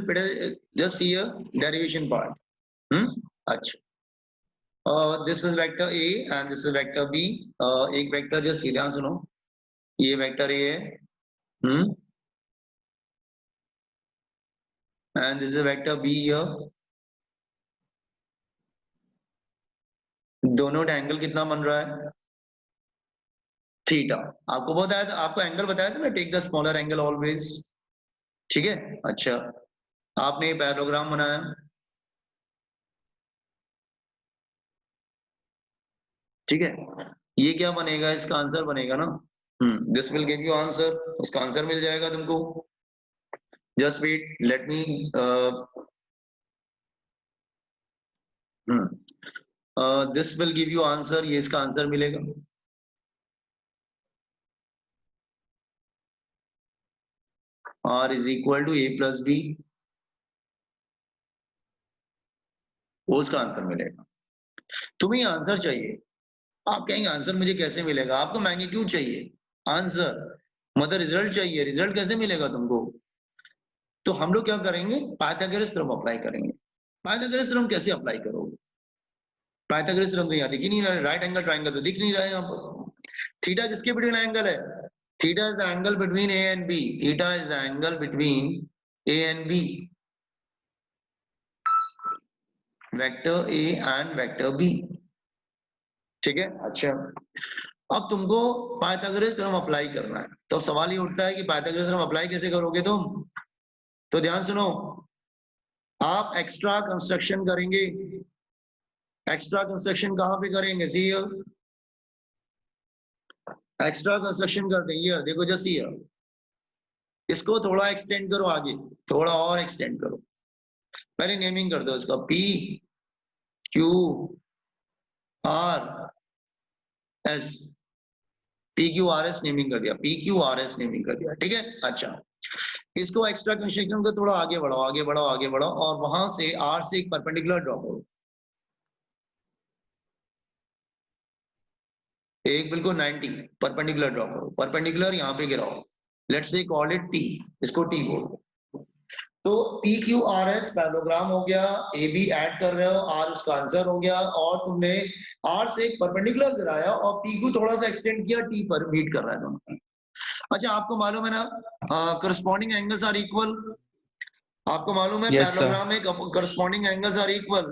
just see here derivation part. अच्छा. This is vector A and this is vector B. एक vector just सीधा सुनो. ये vector A है. And this is vector B here. दोनों का angle कितना बन रहा है? थीटा. आपको बताया था, आपको एंगल बताया था ना, take the smaller angle always. ठीक है. अच्छा, आपने पैरेललोग्राम बनाया. ठीक है. ये क्या बनेगा? इसका आंसर बनेगा ना. This will give you answer. उसका आंसर मिल जाएगा तुमको. Just wait, let me this will give you answer. ये इसका आंसर मिलेगा. R is equal to A plus B. वो उसका आंसर मिलेगा. तुम्हें आंसर चाहिए. आप कहेंगे आंसर मुझे कैसे मिलेगा? आपको मैग्नीट्यूड चाहिए. आंसर मतलब रिजल्ट चाहिए. रिजल्ट कैसे मिलेगा तुमको? तो हम लोग क्या करेंगे? पाइथागोरस थ्योरम अप्लाई करेंगे. पाइथागोरस थ्योरम कैसे अप्लाई करोगे? पाइथागोरस थ्योरम तो यहाँ दिख ही नहीं रहा है, राइट एंगल ट्राइंगल तो दिख नहीं रहा है यहाँ पर। थीटा किसके बिटवीन एंगल है? Theta is the angle between A and B, theta is the angle between A and B, vector A and vector B, ठीक है। अच्छा, अब तुमको पाइथागोरस थ्योरम अप्लाई करना है, तो अब सवाल ये उठता है कि पाइथागोरस थ्योरम अप्लाई कैसे करोगे तुम? तो ध्यान सुनो, आप एक्स्ट्रा कंस्ट्रक्शन करेंगे। एक्स्ट्रा कंस्ट्रक्शन कहां पे करेंगे? सी एक्स्ट्रा कंस्ट्रक्शन करते हैं, ये देखो जैसे ये, इसको थोड़ा एक्सटेंड करो आगे, थोड़ा और एक्सटेंड करो। पहले नेमिंग कर दो इसका, P Q R S, P Q R S naming कर दिया, P Q R S naming कर दिया, ठीक है। अच्छा, इसको एक्स्ट्रा कंस्ट्रक्शन को थोड़ा आगे बढ़ाओ, आगे बढ़ाओ, आगे बढ़ाओ, और वहां से आर से एक परपेंडिकुलर ड्रॉ करो, एक बिल्कुल 90 परपेंडिकुलर ड्रॉ करो, परपेंडिकुलर यहाँ पे गिराओ, let's say call it T, इसको टी बोलो। तो P Q R S parallelogram हो गया, ए बी ऐड कर रहे हो, आर उसका आंसर हो गया, और तुमने आर से एक परपेंडिकुलर गिराया और पी क्यू थोड़ा सा एक्सटेंड किया, टी पर मीट कर रहा है दोनों। अच्छा, आपको मालूम है ना करस्पॉन्डिंग एंगल्स आर इक्वल, आपको मालूम है पैरेललोग्राम में करस्पॉन्डिंग एंगल्स आर इक्वल।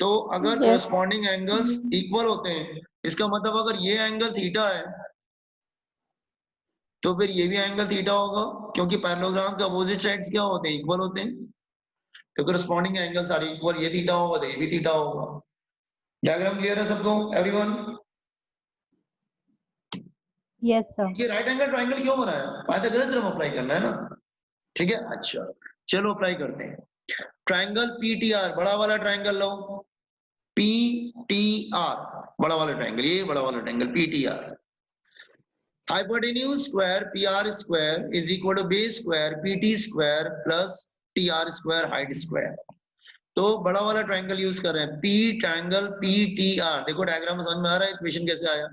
तो अगर करस्पॉन्डिंग एंगल्स इक्वल होते हैं, इसका मतलब अगर ये एंगल थीटा है तो फिर ये भी एंगल थीटा होगा, क्योंकि पैरेललोग्राम के अपोजिट साइड्स क्या होते हैं? इक्वल होते हैं। तो करस्पॉन्डिंग एंगल्स आर इक्वल, ये थीटा होगा तो ये भी थीटा होगा। डायग्राम क्लियर है सबको, एवरीवन? Yes, sir. ये राइट एंगल ट्रायंगल क्यों बनाया? पाइथागोरस थ्योरम अप्लाई करना है ना, ठीक है। अच्छा, चलो अप्लाई करते हैं। ट्रायंगल पीटीआर, बड़ा वाला ट्रायंगल लो, पीटीआर, बड़ा वाला ट्रायंगल, ये बड़ा वाला triangle PTR. Hypotenuse square PR square is equal to base square PT square plus TR square height square. तो बड़ा वाला ट्रायंगल यूज कर रहे हैं, पी ट्रायंगल पीटीआर। देखो डायग्राम में समझ में आ रहा है इक्वेशन कैसे आया?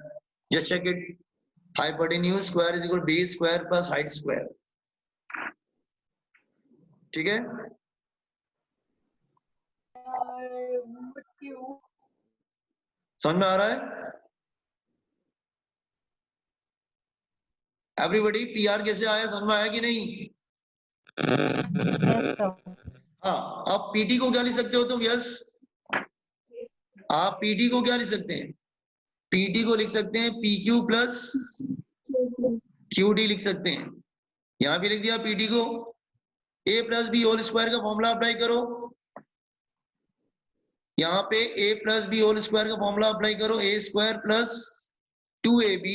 Just check it, hypotenuse square is equal base square plus height square, ठीक है। समझ में आ रहा है एवरीबॉडी? पीआर कैसे आया, समझ में आया कि नहीं? Yes, sir. हाँ, अब पीटी को क्या लिख सकते हो तुम? यस, आप पीटी को क्या लिख सकते हैं? पीटी को लिख सकते हैं P Q plus Q D लिख सकते हैं। यहां भी लिख दिया पीटी को, A plus B whole square का फॉर्मूला अप्लाई करो, यहाँ पे A plus B whole square का फॉर्मूला अप्लाई करो, A square plus 2ab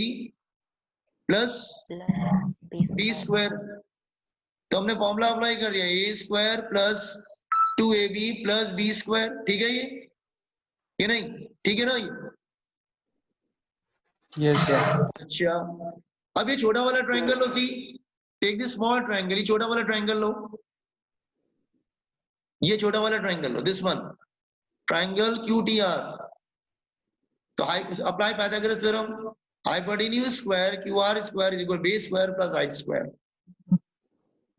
plus B square. तो हमने फॉर्मूला अप्लाई कर दिया, A square plus 2ab plus B square, ठीक है। ये नहीं ठीक है ना ये? Yes, sir. अच्छा, अब ये छोटा वाला ट्रायंगल लो, see take this small triangle, ये छोटा वाला ट्रायंगल लो, ये छोटा वाला ट्रायंगल लो, दिस वन ट्रायंगल QTR। तो apply Pythagoras theorem, hypotenuse square QR square is equal base square plus height square.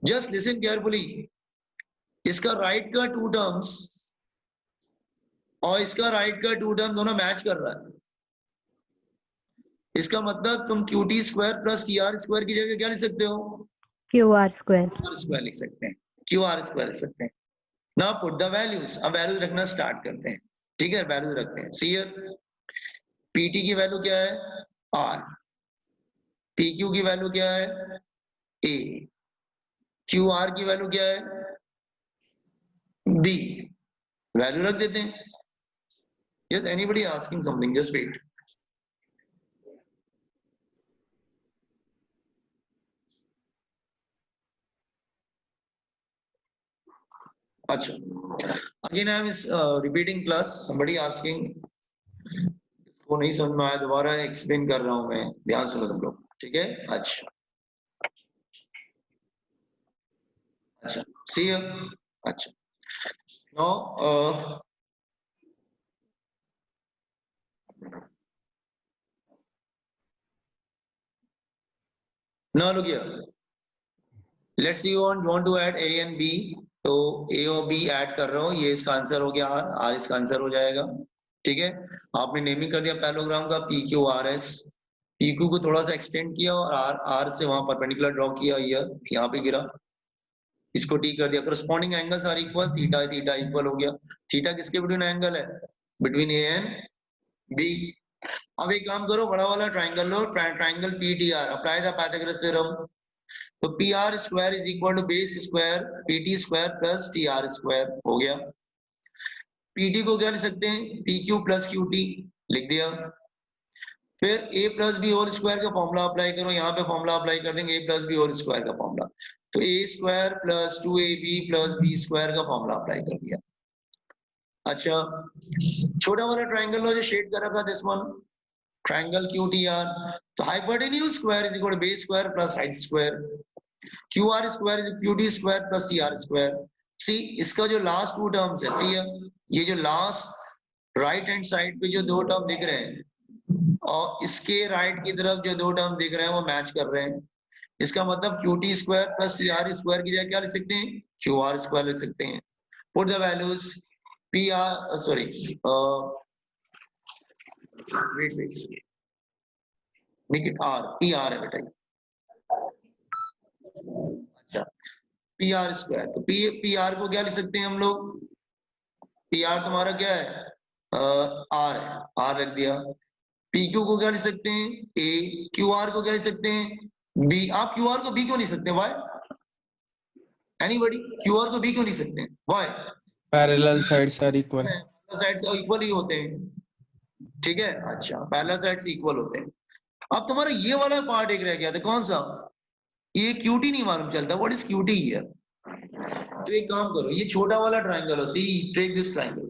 Just listen carefully, इसका राइट का टू टर्म्स और इसका राइट का टू टर्म दोनों मैच कर रहा है। इसका मतलब तुम QT square plus QR square की जगह क्या लिख सकते हो? QR square. स्क्वायर लिख सकते हैं, QR स्क्वायर लिख सकते हैं। नाउ पुट द वैल्यूज, अब वैल्यूज रखना स्टार्ट करते हैं, ठीक है। वैल्यूज रखते हैं, सी हियर, पीटी की वैल्यू क्या है? R, PQ की वैल्यू क्या है? A, QR की वैल्यू क्या है? B। वैल्यू रख देते हैं। Yes, anybody asking something? Just wait. अच्छा, again I am repeating class, somebody asking, वो नहीं समझ में आया, दोबारा एक्सप्लेन कर रहा हूं मैं, ध्यान सुनो तुम लोग, ठीक है। अच्छा अच्छा, सी अच्छा, now now look here, let's see you want to add a and b तो ए और बी ऐड कर रहे हो, ये इसका आंसर हो गया आर, आर इसका आंसर हो जाएगा। ठीक है, आपने नेमिंग कर दिया पैरेललोग्राम का P Q R S, P Q को थोड़ा सा एक्सटेंड किया और आर आर से वहां परपेंडिकुलर ड्रॉ किया, यहाँ पे गिरा, इसको टी कर दिया। Corresponding angles are equal, theta theta equal हो गया। थीटा किसके बिटवीन एंगल है? Between A and B. अब एक काम करो, बड़ा वाला ट्राइंगल लो, triangle PTR, apply the Pythagoras theorem. तो P R square is equal to base square PT square plus T R square हो गया। पीटी को क्या लिख सकते हैं? P Q plus Q T लिख दिया। फिर a plus B whole square का फॉर्मूला अप्लाई करो, यहाँ पे फॉर्मूला अप्लाई कर देंगे a plus B whole square का फॉर्मूला। तो a square plus 2ab plus B square का फॉर्मूला अप्लाई कर दिया। अच्छा, छोटा वाला ट्राइंगल लो जो शेड कर रखा, दिस वन ट्राइंगल QTR। तो hypotenuse square is equal to base square plus height square, QR square is QT square plus TR square. See इसका जो लास्ट टू टर्म्स है, सी ये जो लास्ट राइट हैंड साइड पे जो दो टर्म दिख रहे हैं और इसके राइट की तरफ जो दो टर्म दिख रहे हैं वो मैच कर रहे हैं। इसका मतलब QT square plus TR square की जगह क्या लिख सकते हैं? QR स्क्वायर लिख सकते हैं। Put the values PR sorry wait make it R, PR है बेटा। अच्छा, PR स्क्वायर, तो PR को क्या लिख सकते हैं हम लोग? PR तुम्हारा क्या है? R है, R रख दिया। PQ को क्या लिख सकते हैं? A। QR को क्या लिख सकते हैं? B। आप QR को B क्यों नहीं सकते? Why? Anybody? QR को B क्यों नहीं सकते? Why? Parallel sides are equal. Side से इक्वल ही होते हैं। ठीक है, अच्छा, पैरेलल साइड से इक्वल होते हैं। अब तुम्हारा ये वाला पार्ट एक रह गया था, कौन सा? ये QT नहीं मालूम चलता, व्हाट इज QT हियर? तो एक काम करो, ये छोटा वाला ट्राइंगल हो, सी टेक दिस ट्राइंगल,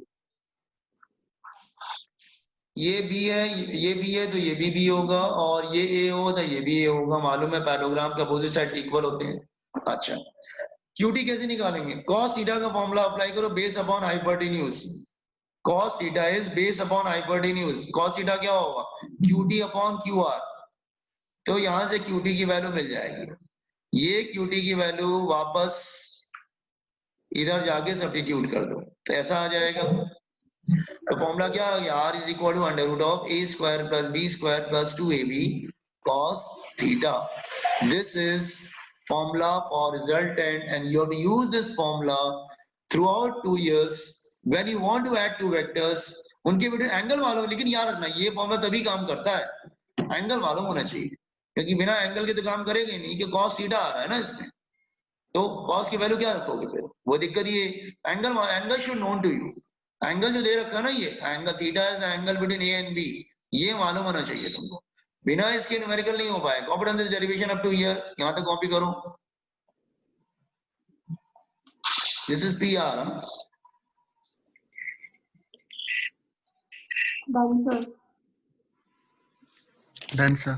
ये बी है, ये बी है, तो ये भी होगा, और ये ए होगा तो ये भी ए होगा। मालूम है पैरेललोग्राम के अपोजिट साइड्स इक्वल होते हैं। अच्छा, QT कैसे निकालेंगे? cos थीटा का फॉर्मूला अप्लाई करो, base upon hypotenuse. cos theta is base upon hypotenuse. cos theta क्या होगा? QT upon QR। तो यहां से QT की वैल्यू मिल जाएगी। ये QT की वैल्यू वापस इधर जाके सब्स्टिट्यूट कर दो, तो ऐसा आ जाएगा। तो फॉर्मूला क्या आ गया? R is equal to under root of a square plus b square plus 2ab cos theta. This is formula for resultant, and you have to use this formula throughout 2 years when you want to add two vectors। उनके between angle मालूम, लेकिन याद रखना ये formula तभी काम करता है, एंगल मालूम होना चाहिए, क्योंकि बिना एंगल के तो काम करेगा ही नहीं। कि cos थीटा आ रहा है ना इसमें, तो cos की वैल्यू क्या रखोगे फिर? वो दिक्कत ये angle should known to you. Angle जो दे रखा है ना, ये angle theta is angle between A and B, ये मालूम होना चाहिए तुमको। बिना इसके न्यूमेरिकल नहीं हो पाएगा। Competence is derivation up to here, यहां तक कॉपी करो। This is PR। Done, sir.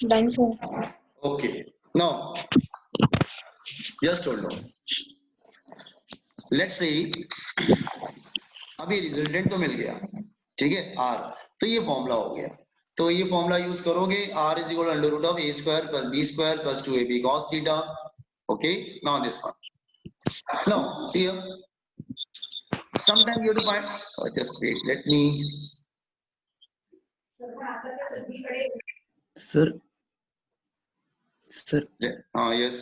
Done, sir. Okay. Now, just hold on. Let's say अभी रिजल्टेंट तो मिल गया, ठीक है, R, तो ये फॉर्मूला हो गया, तो ये फॉर्मूला यूज करोगे, R is equal to under root of a square plus b square plus 2ab cos theta. Okay, now this one. Now see here, sometime you have to find, just wait, let me, sir yes,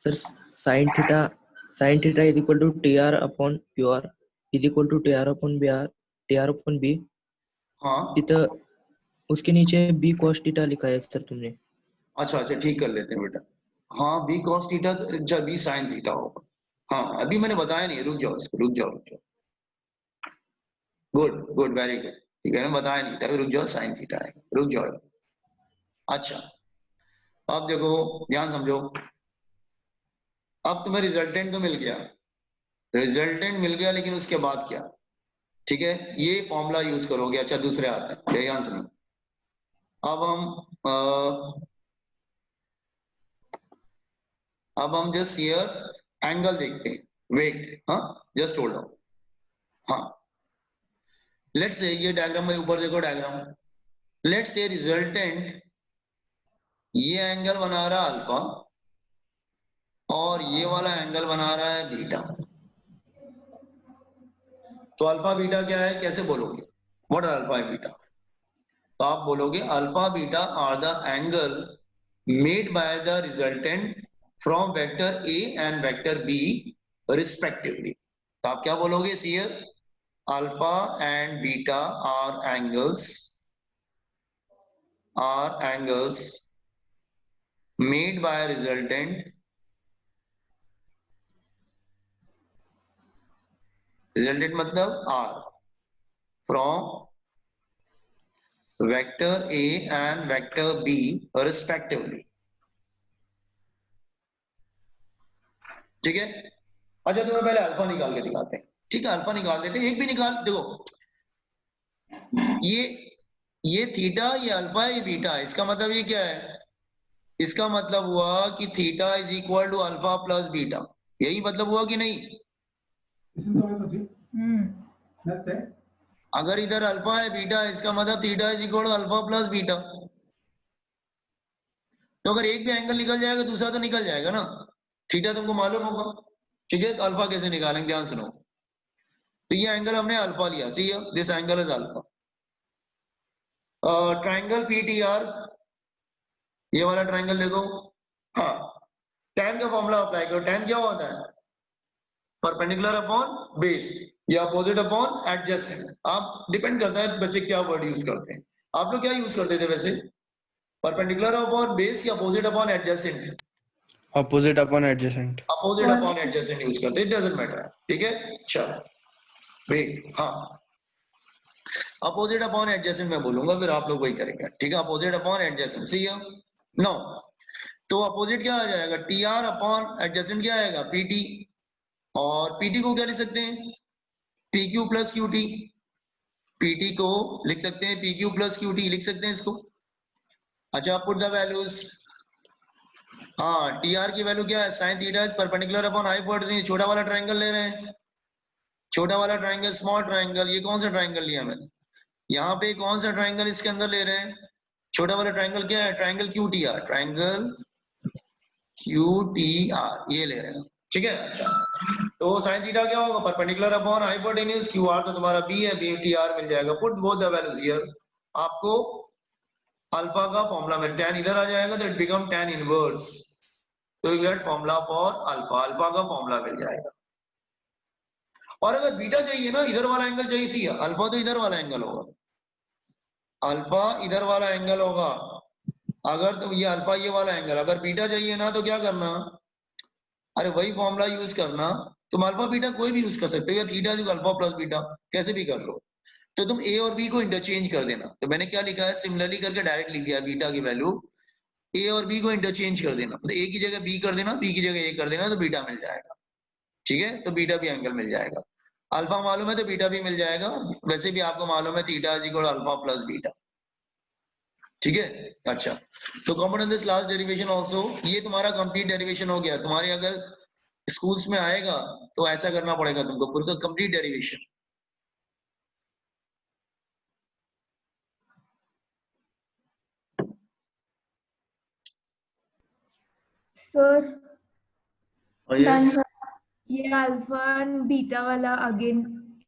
sir, sin theta is equal to tr upon ur is equal to tr upon b. हाँ तिथं उसके नीचे b cos theta लिखा है sir तुमने. अच्छा अच्छा ठीक कर लेते हैं बेटा, हाँ b cos थीटा जब b sin थीटा होगा, हाँ अभी मैंने बताया नहीं, रुक जाओ इसको, रुक जाओ, गुड गुड वेरी गुड, ठीक है, मैंने बताया नहीं था, रुक जाओ, sin थीटा है, रुक जाओ। अच्छा अब देखो ध्यान समझो, अब तुम्हें रिजल्टेंट तो मिल गया, रिजल्टेंट मिल गया, लेकिन उसके बाद क्या, ठीक है, ये फॉर्मूला यूज करोगे। अच्छा दूसरे आते हैं, ध्यान सुनो, अब हम जस्ट हियर एंगल देखते हैं, वेट, हाँ जस्ट होल्ड ऑन, हाँ लेट्स से ये डायग्राम में ऊपर देखो डायग्राम, लेट्स से रिजल्टेंट ये एंगल बना रहा है अल्फा और ये वाला एंगल बना रहा है बीटा, तो अल्फा बीटा क्या है, कैसे बोलोगे, what are alpha and beta, तो आप बोलोगे alpha beta are the angle made by the resultant from vector A and vector B respectively, तो आप क्या बोलोगे, here alpha and beta are angles made by resultant, resultant मतलब R, from vector A and vector B respectively, ठीक है। अच्छा तुम्हें पहले अल्फा निकाल के दिखाते हैं, ठीक है, अल्फा निकाल देते हैं, एक भी निकाल, देखो ये थीटा, ये अल्फा, ये बीटा है, इसका मतलब ये क्या है, इसका मतलब हुआ कि theta is equal to alpha plus beta, यही मतलब हुआ कि नहीं, अगर इधर अल्फा है बीटा है, इसका मतलब theta is equal to alpha plus beta, तो अगर एक भी एंगल निकल जाएगा दूसरा तो निकल जाएगा ना, थीटा तुमको मालूम होगा, ठीक है, तो अल्फा कैसे निकालेंगे, ध्यान सुनो, तो ये एंगल हमने अल्फा लिया, see this angle is alpha, triangle PTR, ये वाला ट्रायंगल देखो, हाँ tan का फॉर्मूला अप्लाई करो, tan क्या होता है, परपेंडिकुलर अपॉन बेस या अपोजिट अपॉन एडजेसेंट, आप डिपेंड करता है बच्चे क्या वर्ड यूज करते हैं, आप लोग क्या यूज करते थे वैसे, परपेंडिकुलर अपॉन बेस या opposite upon adjacent, Opposite upon adjacent. Opposite upon adjacent use करते, इट डजंट मैटर, ठीक है, चलो वेट, हाँ अपोजिट अपॉन एडजेसेंट मैं बोलूंगा, फिर आप लोग वही करेंगे, ठीक है, अपोजिट अपॉन एडजेसेंट, सी नो, तो अपोजिट क्या आ जाएगा, टी आर अपॉन एडजेसेंट क्या आएगा, पीटी, और पीटी को क्या लिख सकते हैं, P Q plus Q T, PT को लिख सकते हैं P Q plus Q T, लिख सकते हैं इसको। अच्छा पुट द वैल्यूज, हाँ टी आर की वैल्यू क्या है, sine theta is perpendicular upon hypotenuse, छोटा वाला ट्रायंगल ले रहे हैं, छोटा वाला ट्रायंगल, स्मॉल ट्रायंगल, ये कौन सा ट्रायंगल लिया मैंने, यहाँ पे कौन सा ट्रायंगल इसके अंदर ले रहे हैं, छोटा वाला ट्रायंगल क्या है, triangle Q T R, triangle Q T R, ये ले रहे हैं, ठीक है। अच्छा तो साइन थीटा क्या होगा, perpendicular upon hypotenuse, Q R तो तुम्हारा बी है, बी टी आर मिल जाएगा, put both the values here, आपको अल्फा का फॉर्मूला में tan इधर आ जाएगा, तो it become tan inverse, so you get formula for alpha, alpha का फॉर्मूला मिल जाएगा। और अगर बीटा चाहिए ना, इधर वाला एंगल चाहिए, सी अल्फा तो इधर वाला एंगल होगा, अल्फा इधर वाला एंगल होगा, अगर तो ये अल्फा ये वाला एंगल, अगर बीटा चाहिए ना तो क्या करना, अरे वही फॉर्मूला यूज करना, तुम अल्फा बीटा कोई भी यूज कर सकते हो, या theta is alpha plus beta कैसे भी कर लो, तो तुम ए और बी को इंटरचेंज कर देना, तो मैंने क्या लिखा है, सिमिलरली करके डायरेक्ट लिख दिया, बीटा की वैल्यू ए और बी को इंटरचेंज कर देना, तो ए की जगह बी कर देना, बी की जगह ए कर देना, तो बीटा मिल जाएगा, ठीक है, तो बीटा भी एंगल मिल जाएगा। अल्फा मालूम है तो बीटा भी मिल जाएगा। वैसे भी आपको मालूम है theta is equal alpha plus beta. ठीक है, अच्छा, तो compute this last derivation also. ये तुम्हारा कंप्लीट डेरिवेशन हो गया। तुम्हारे अगर स्कूल्स में आएगा तो ऐसा करना पड़ेगा तुमको, पूरा कंप्लीट डेरिवेशन। सर और यस, ये अल्फा एंड बीटा वाला अगेन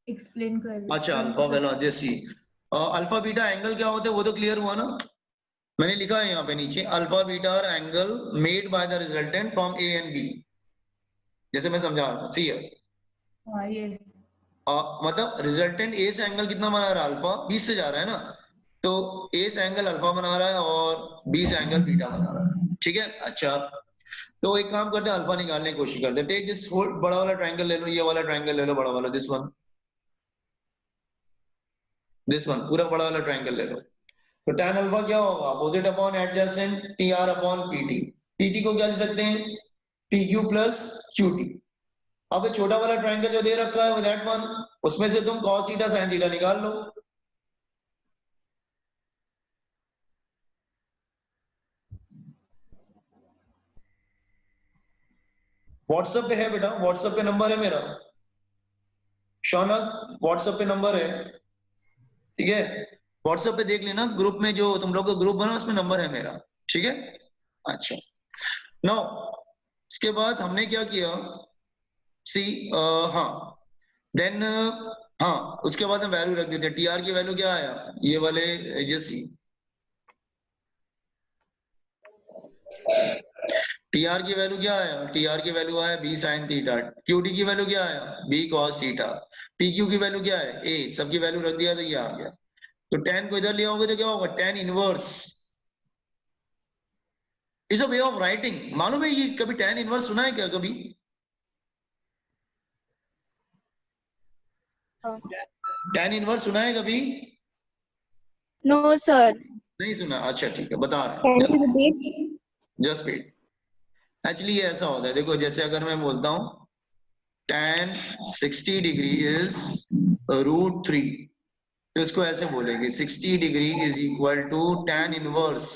एक्सप्लेन कर दो। अच्छा, अल्फा वाला जैसी अल्फा बीटा एंगल क्या होते हैं वो तो क्लियर हुआ ना। मैंने लिखा है यहाँ पे नीचे, alpha beta are angle made by the resultant from A and B. जैसे मैं समझा रहा हूँ, सी है, हाँ यस। मतलब रिजल्टेंट ए से एंगल कितना बना रहा है, अल्फा, 20 से जा रहा है ना, तो ए से एंगल अल्फा बना रहा है और बी से एंगल बीटा बना रहा है। ठीक है, अच्छा, तो एक काम करते हैं, अल्फा निकालने की कोशिश करते हैं। टेक दिस होल, बड़ा वाला ट्रायंगल ले लो, ये वाला ट्रायंगल ले लो, बड़ा वाला, दिस वन पूरा बड़ा वाला ट्रायंगल ले लो। तो tan अल्फा क्या होगा, opposite upon adjacent T R upon PT. PT को क्या लिख सकते हैं, P Q plus Q T. अब ये छोटा वाला ट्रायंगल जो दे रखा है दैट वन, उसमें से तुम cos थीटा sin थीटा निकाल लो। व्हाट्सएप पे है बेटा, व्हाट्सएप पे नंबर है मेरा, शौनक व्हाट्सएप पे नंबर है, ठीक है, व्हाट्सएप पे देख लेना, ग्रुप में जो तुम लोग का ग्रुप बना उसमें नंबर है मेरा। ठीक है, अच्छा, नाउ इसके बाद हमने क्या किया, सी हाँ, देन हाँ, उसके बाद हम वैल्यू रख देते हैं। टीआर की वैल्यू क्या आया, ये वाले जैसी, टीआर की वैल्यू क्या आया, टीआर की वैल्यू आया बी साइन थीटा। क्यूटी की वैल्यू क्या आया, बी कॉस थीटा। पीक्यू की वैल्यू क्या है, ए, सबकी वैल्यू रख दिया तो ये आ गया। तो टेन को इधर ले आओगे तो क्या होगा, tan inverse is a way of writing. मालूम है ये, कभी टेन इनवर्स सुना है क्या कभी, टेन इनवर्स सुना है कभी, नो सर। नहीं सुना, अच्छा ठीक है, बता रहे कैन हैं, you repeat? Just wait. Actually ये ऐसा होता है, देखो जैसे अगर मैं बोलता हूं tan 60 डिग्री इज √3, तो इसको ऐसे बोलेंगे 60 degree is equal to tan inverse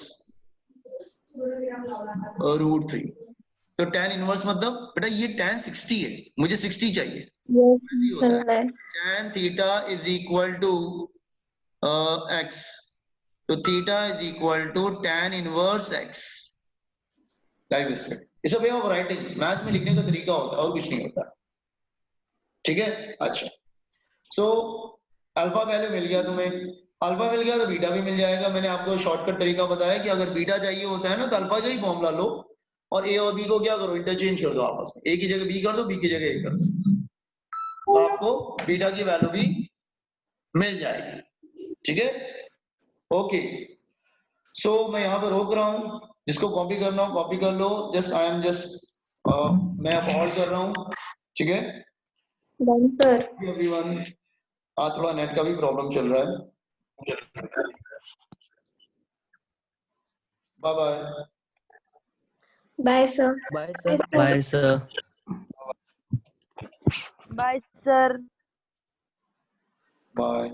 √3। तो tan इनवर्स मतलब बेटा ये tan 60 है, मुझे 60 चाहिए, ऐसे ही होता है। tan theta is equal to x, तो theta is equal to tan inverse x, like this way. It's a way of writing, maths में लिखने का तरीका होता है और कुछ नहीं होता। ठीक है, अच्छा, सो अल्फा वैल्यू मिल गया तुम्हें, अल्फा मिल गया तो बीटा भी मिल जाएगा। मैंने आपको शॉर्टकट तरीका बताया कि अगर बीटा चाहिए होता है ना तो अल्फा का ही फॉर्मूला लो और ए और बी को क्या करो, इंटरचेंज कर दो आपस में, ए की जगह बी कर दो, बी की जगह ए कर दो, तो आपको बीटा की वैल्यू भी मिल जाएगी। ठीक है, ओके, सो मैं यहाँ पे रोक रहा हूँ, जिसको कॉपी करना हो कॉपी कर लो, जस्ट आई एम जस्ट मैं अब ऑल कर रहा हूँ। ठीक है डन सर। एवरीवन, आज थोड़ा नेट का भी प्रॉब्लम चल रहा है। Bye bye. Bye sir. Bye sir. Bye sir. Bye sir. Bye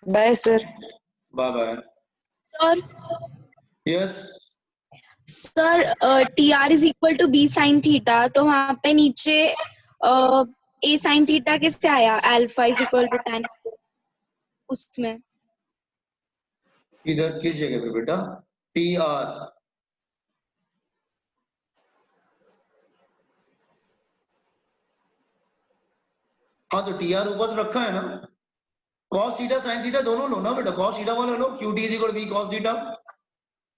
bye sir. Bye bye. Sir yes, sir T R is equal to B sine theta, तो वहां पे नीचे ए साइन थीटा किससे आया, alpha is equal to tan, उसमें इधर किस जगह पे बेटा, टी आर, हाँ तो टी आर ऊपर रखा है ना, cos थीटा sin थीटा दोनों लो ना बेटा, cos थीटा वाला लो, QT is equal B cos theta,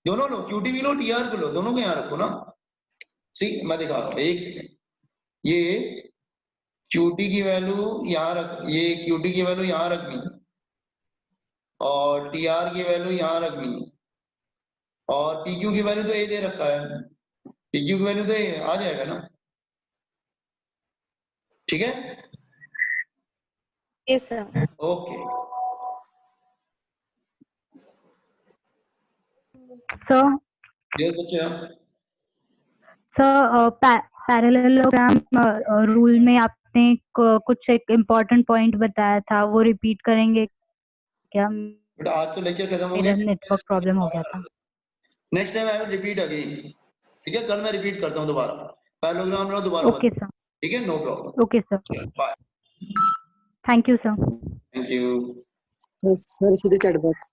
दोनों लो, QT भी लो TR भी लो, दोनों को यहाँ रखो ना। सी मैं दिखा रहा हूँ, एक सेकेंड, ये QT की वैल्यू यहाँ रख, ये QT की वैल्यू यहाँ रखनी और TR की वैल्यू यहाँ रखनी और PQ की वैल्यू तो ए दे रखा है, PQ की वैल्यू तो ए आ जाएगा ना। ठीक है, यस सर। ओके, सर ये बच्चे सर पैरेललोग्राम रूल में आपने कुछ एक इम्पोर्टेंट पॉइंट बताया था, वो रिपीट करेंगे क्या? बेटा आज तो लेक्चर खत्म हो मेरा गया, नेटवर्क प्रॉब्लम हो गया था। Next time I will repeat again, ठीक है? कल मैं रिपीट करता हूँ दोबारा, पैरेललोग्राम लो दोबारा ओके सर, ठीक है? No problem, okay sir, bye, thank you sir. Thank you. Sir सीधे चैट बॉक्स